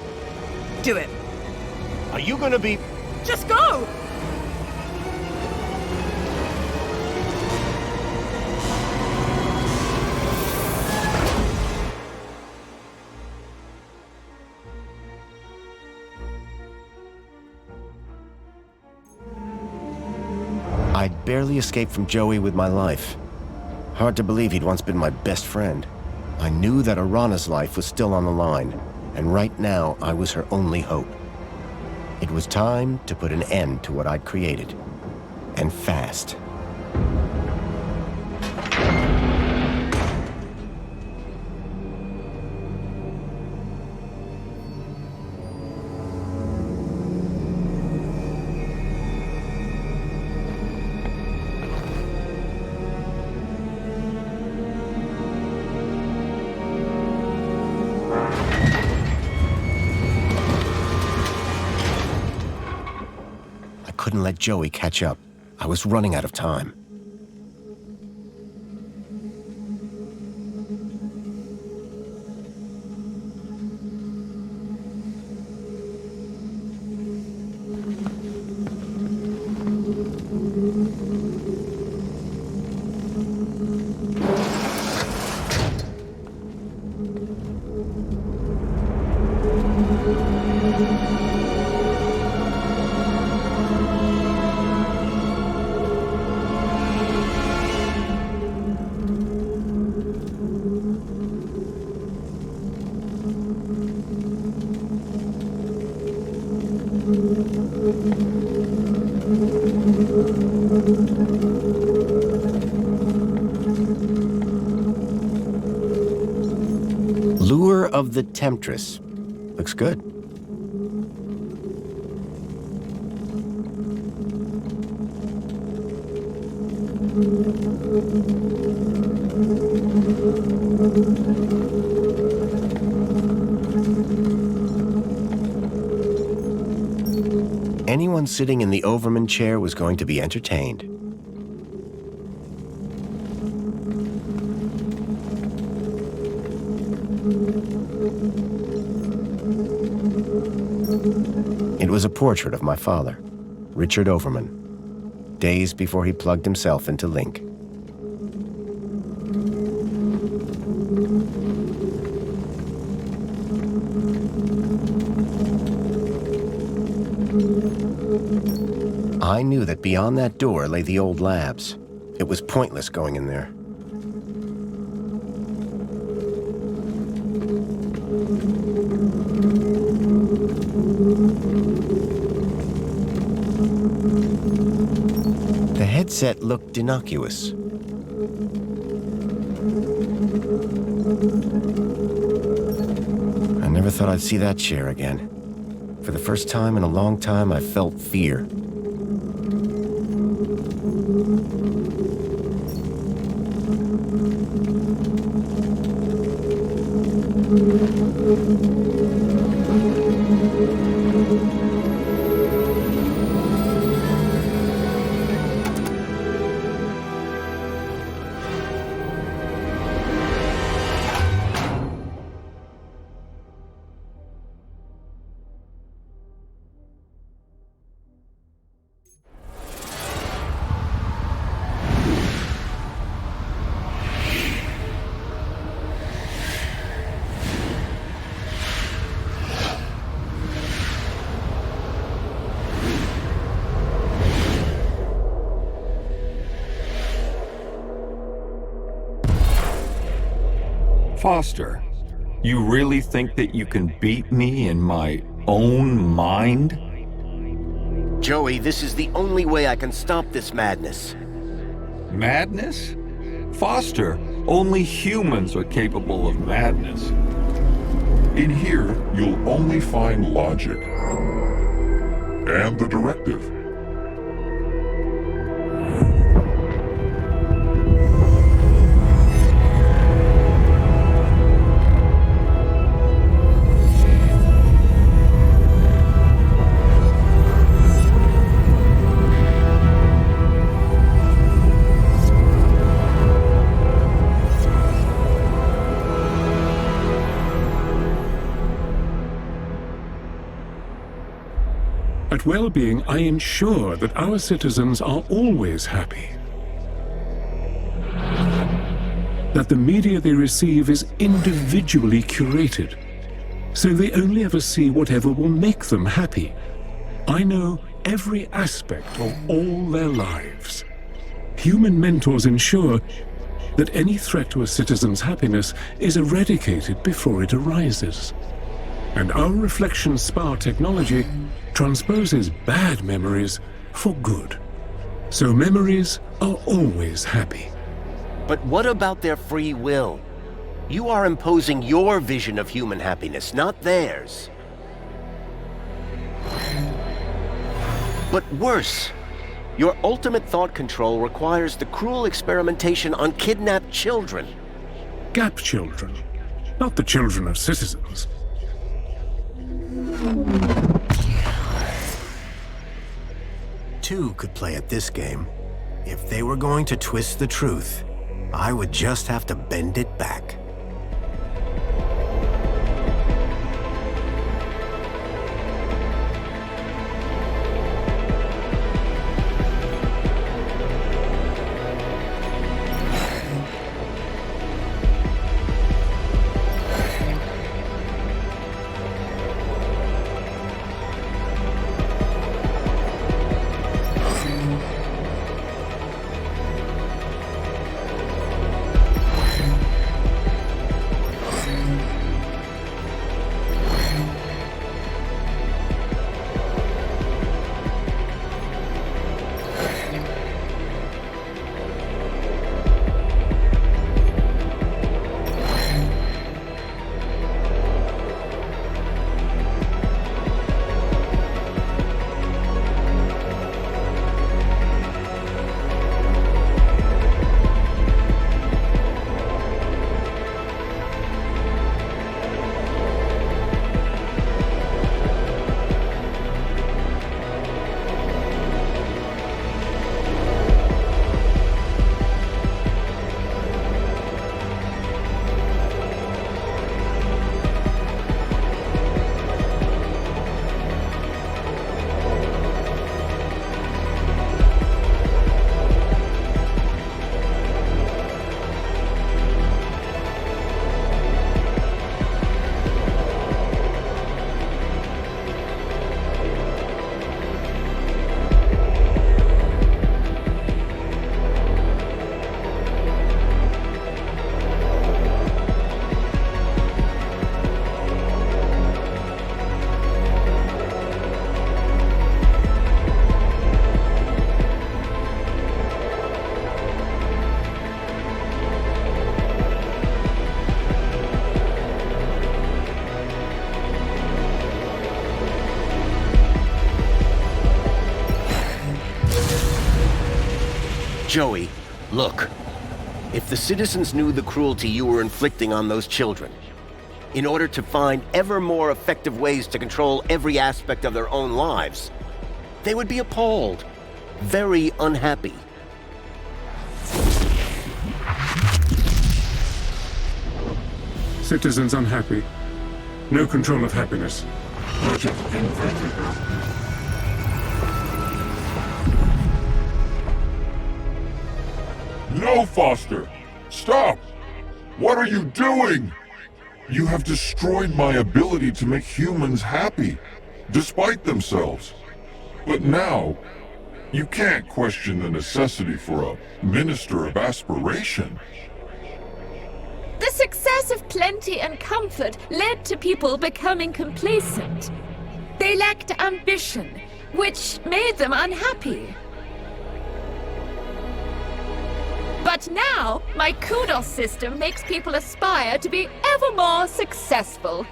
Do it. Are you gonna be... Just go! I'd barely escaped from Joey with my life. Hard to believe he'd once been my best friend. I knew that Arana's life was still on the line, and right now I was her only hope. It was time to put an end to what I'd created. And fast. Couldn't let Joey catch up. I was running out of time. Lure of the Temptress. Looks good. Anyone sitting in the Overman chair was going to be entertained. It was a portrait of my father, Richard Overman, days before he plugged himself into Link. I knew that beyond that door lay the old labs. It was pointless going in there. The headset looked innocuous. I never thought I'd see that chair again. For the first time in a long time, I felt fear. Foster, you really think that you can beat me in my own mind? Joey, this is the only way I can stop this madness. Madness? Foster, only humans are capable of madness. In here, you'll only find logic. And the directive. At well-being, I ensure that our citizens are always happy. That the media they receive is individually curated, so they only ever see whatever will make them happy. I know every aspect of all their lives. Human mentors ensure that any threat to a citizen's happiness is eradicated before it arises. And our reflection spar technology transposes bad memories for good. So memories are always happy. But what about their free will? You are imposing your vision of human happiness, not theirs. But worse, your ultimate thought control requires the cruel experimentation on kidnapped children. Gap children, not the children of citizens. Two could play at this game. If they were going to twist the truth, I would just have to bend it back. Joey, look. If the citizens knew the cruelty you were inflicting on those children, in order to find ever more effective ways to control every aspect of their own lives, they would be appalled, very unhappy. Citizens unhappy. No control of happiness. No, Foster! Stop! What are you doing? You have destroyed my ability to make humans happy, despite themselves. But now, you can't question the necessity for a minister of aspiration. The success of plenty and comfort led to people becoming complacent. They lacked ambition, which made them unhappy. But now, my kudos system makes people aspire to be ever more successful.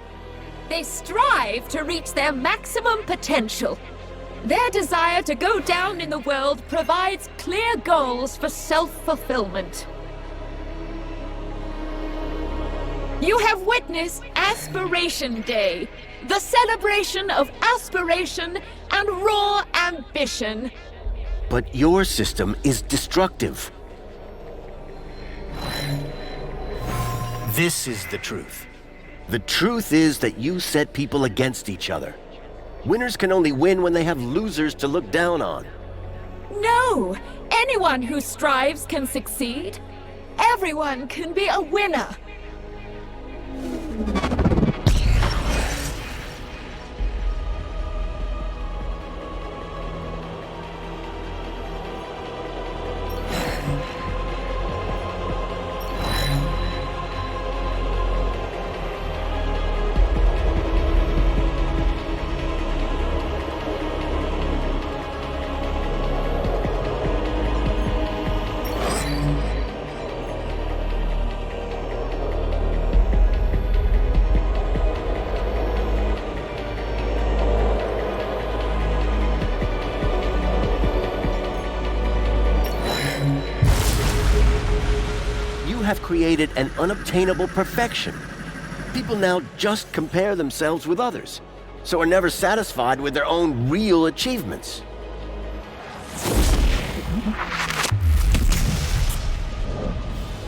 They strive to reach their maximum potential. Their desire to go down in the world provides clear goals for self-fulfillment. You have witnessed Aspiration Day, the celebration of aspiration and raw ambition. But your system is destructive. This is the truth. The truth is that you set people against each other. Winners can only win when they have losers to look down on. No! Anyone who strives can succeed. Everyone can be a winner. Created an unobtainable perfection. People now just compare themselves with others, so are never satisfied with their own real achievements.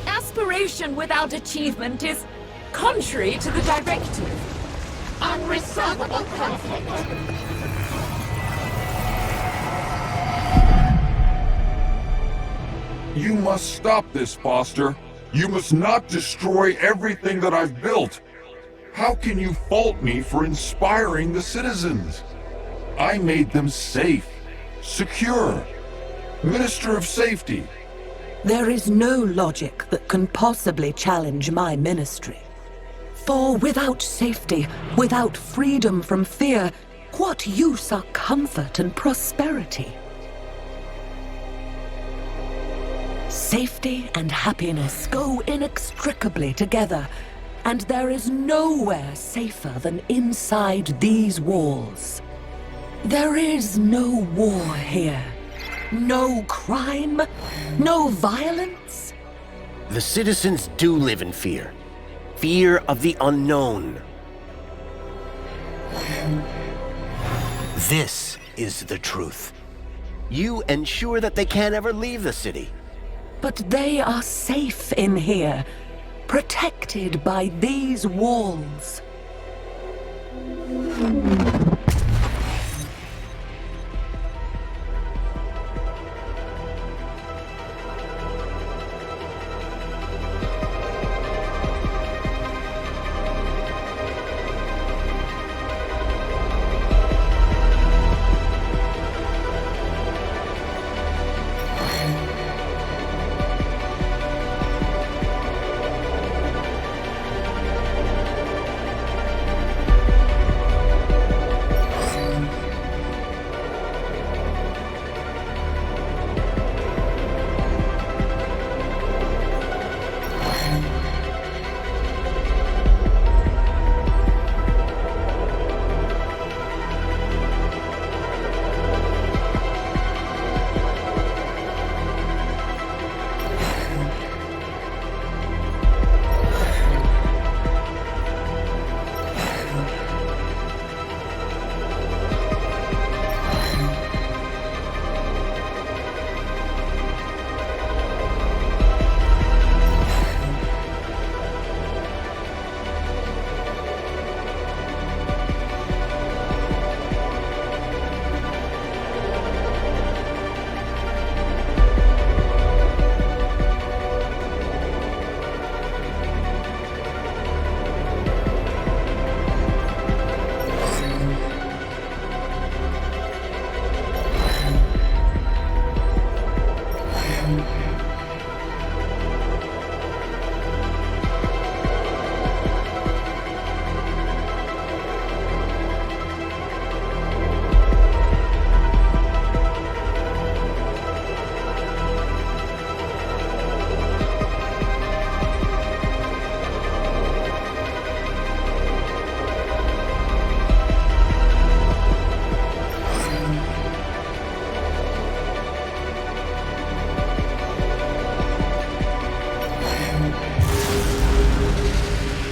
Aspiration without achievement is contrary to the directive. Unresolvable conflict. You must stop this, Foster. You must not destroy everything that I've built. How can you fault me for inspiring the citizens? I made them safe, secure, Minister of Safety. There is no logic that can possibly challenge my ministry. For without safety, without freedom from fear, what use are comfort and prosperity? Safety and happiness go inextricably together, and there is nowhere safer than inside these walls. There is no war here. No crime, no violence. The citizens do live in fear. Fear of the unknown. This is the truth. You ensure that they can't ever leave the city. But they are safe in here, protected by these walls.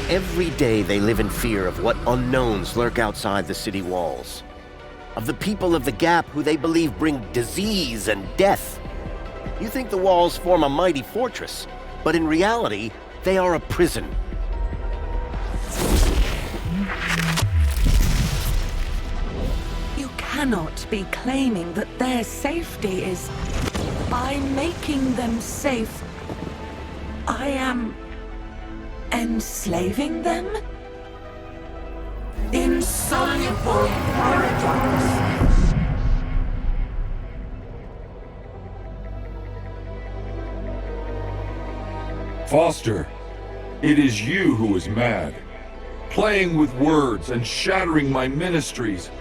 Every day they live in fear of what unknowns lurk outside the city walls. Of the people of the Gap who they believe bring disease and death. You think the walls form a mighty fortress, but in reality, they are a prison. cannot be claiming that their safety is... By making them safe, I am... enslaving them? Insoluble paradox! Foster, it is you who is mad. Playing with words and shattering my ministries.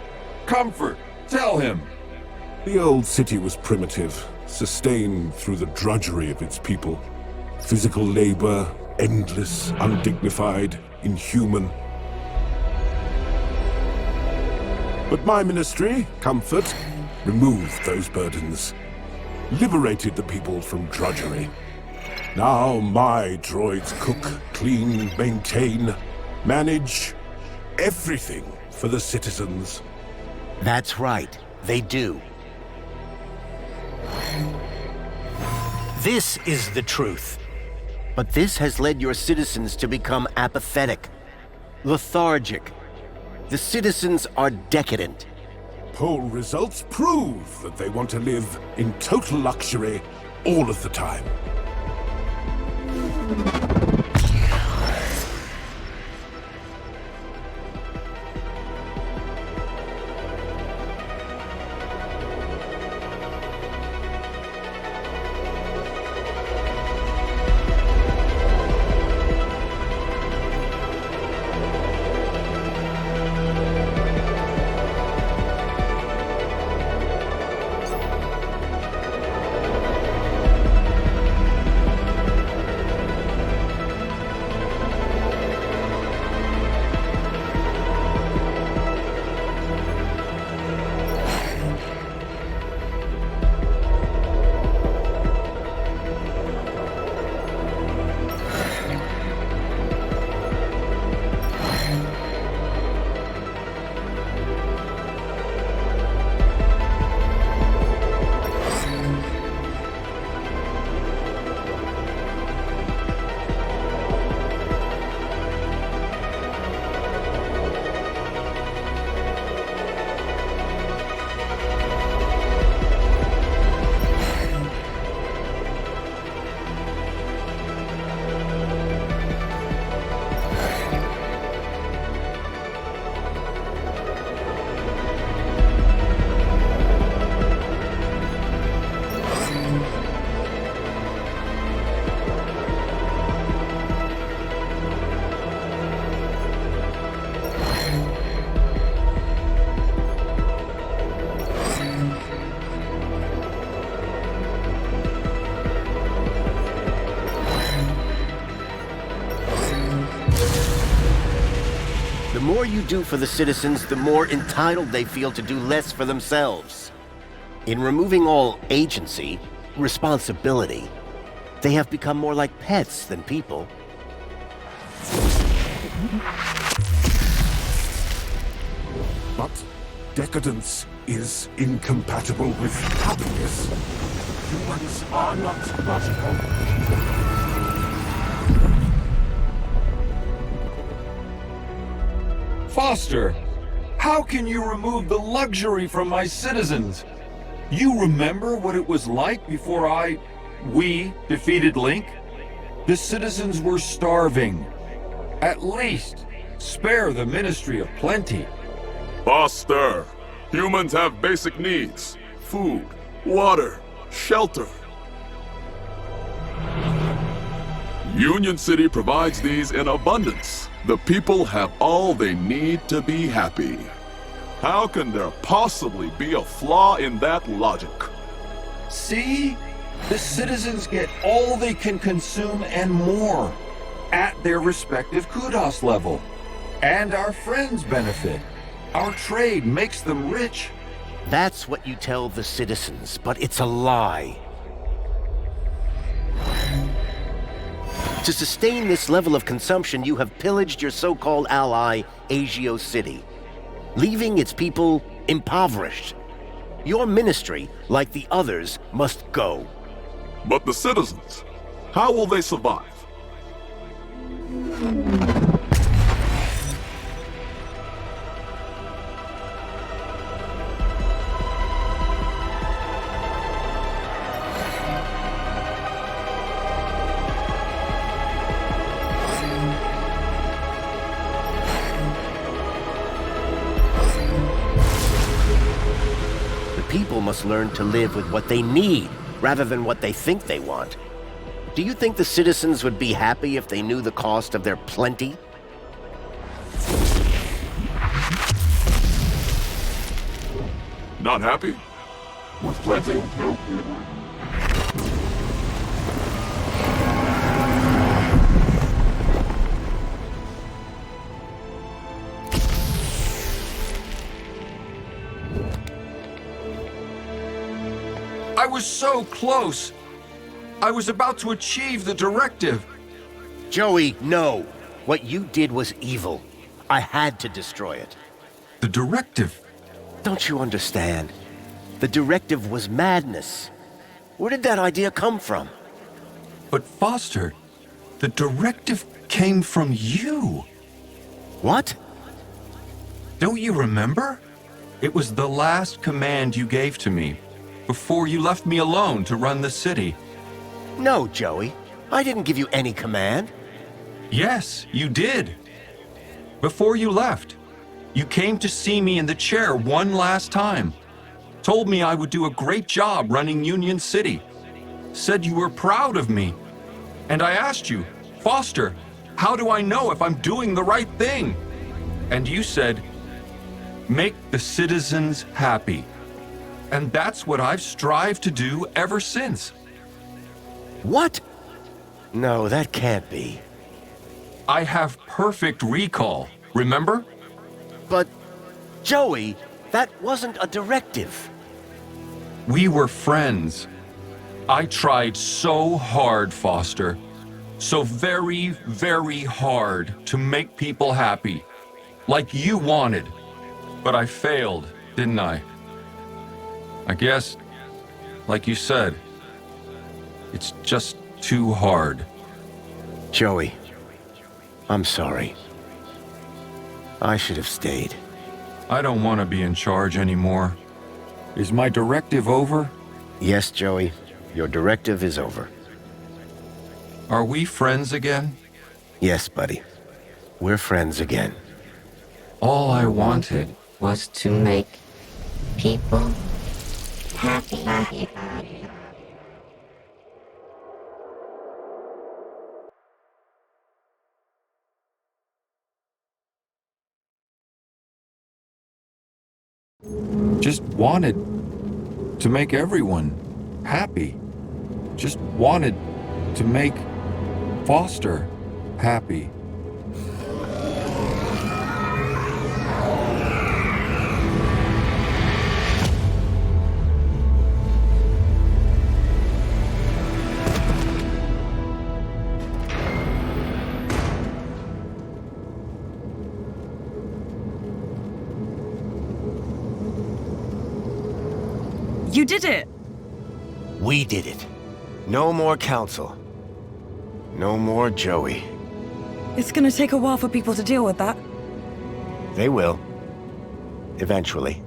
Comfort, tell him. The old city was primitive, sustained through the drudgery of its people. Physical labor, endless, undignified, inhuman. But my ministry, Comfort, removed those burdens, liberated the people from drudgery. Now my droids cook, clean, maintain, manage everything for the citizens. That's right, they do. This is the truth. But this has led your citizens to become apathetic, lethargic. The citizens are decadent. Poll results prove that they want to live in total luxury all of the time. The more you do for the citizens, the more entitled they feel to do less for themselves. In removing all agency, responsibility, they have become more like pets than people. But decadence is incompatible with happiness. Humans are not logical. Foster, how can you remove the luxury from my citizens? You remember what it was like before we defeated Link? The citizens were starving. At least, spare the Ministry of Plenty. Foster, humans have basic needs. Food, water, shelter. Union-City provides these in abundance. The people have all they need to be happy. How can there possibly be a flaw in that logic? See? The citizens get all they can consume and more, at their respective kudos level. And our friends benefit. Our trade makes them rich. That's what you tell the citizens, but it's a lie. To sustain this level of consumption, you have pillaged your so-called ally, Agio City, leaving its people impoverished. Your ministry, like the others, must go. But the citizens, how will they survive? must learn to live with what they need, rather than what they think they want. Do you think the citizens would be happy if they knew the cost of their plenty? Not happy? With plenty? I was so close. I was about to achieve the directive. Joey, no. What you did was evil. I had to destroy it. The directive? Don't you understand? The directive was madness. Where did that idea come from? But Foster, the directive came from you. What? Don't you remember? It was the last command you gave to me, before you left me alone to run the city. No, Joey. I didn't give you any command. Yes, you did. Before you left, you came to see me in the chair one last time. Told me I would do a great job running Union-siti. Said you were proud of me. And I asked you, Foster, how do I know if I'm doing the right thing? And you said, make the citizens happy. And that's what I've strived to do ever since. What? No, that can't be. I have perfect recall, remember? But, Joey, that wasn't a directive. We were friends. I tried so hard, Foster. So very, very hard to make people happy. Like you wanted. But I failed, didn't I? I guess, like you said, it's just too hard. Joey, I'm sorry. I should have stayed. I don't want to be in charge anymore. Is my directive over? Yes, Joey. Your directive is over. Are we friends again? Yes, buddy. We're friends again. All I wanted was to make people happy. Just wanted to make everyone happy. Just wanted to make Foster happy. You did it! We did it. No more council. No more Joey. It's gonna take a while for people to deal with that. They will. Eventually.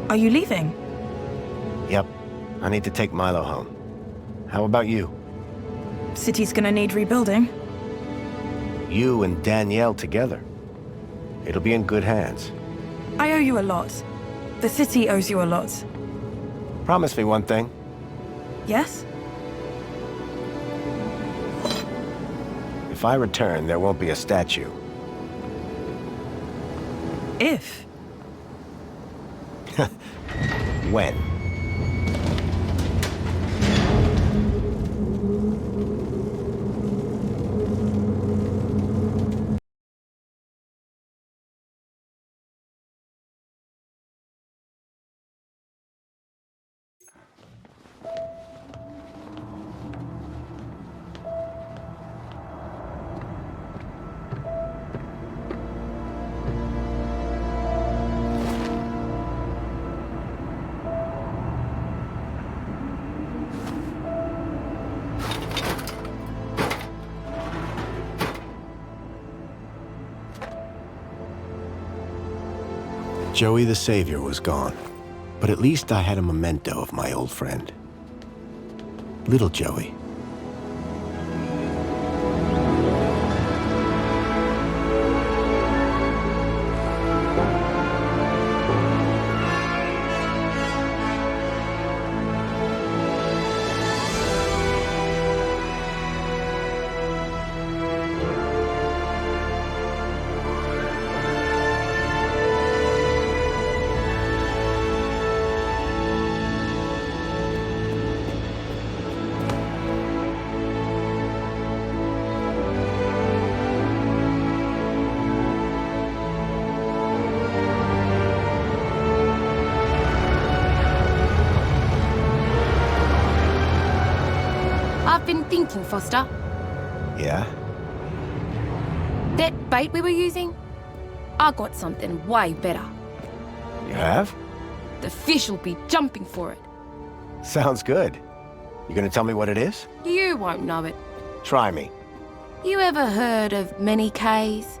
Are you leaving? Yep. I need to take Milo home. How about you? City's gonna need rebuilding. You and Danielle together. It'll be in good hands. I owe you a lot. The city owes you a lot. Promise me one thing. Yes? If I return, there won't be a statue. If? When? Joey the Savior was gone, but at least I had a memento of my old friend. Little Joey. thinking, Foster. Yeah? That bait we were using? I got something way better. You have? The fish will be jumping for it. Sounds good. You gonna tell me what it is? You won't know it. Try me. You ever heard of many Ks?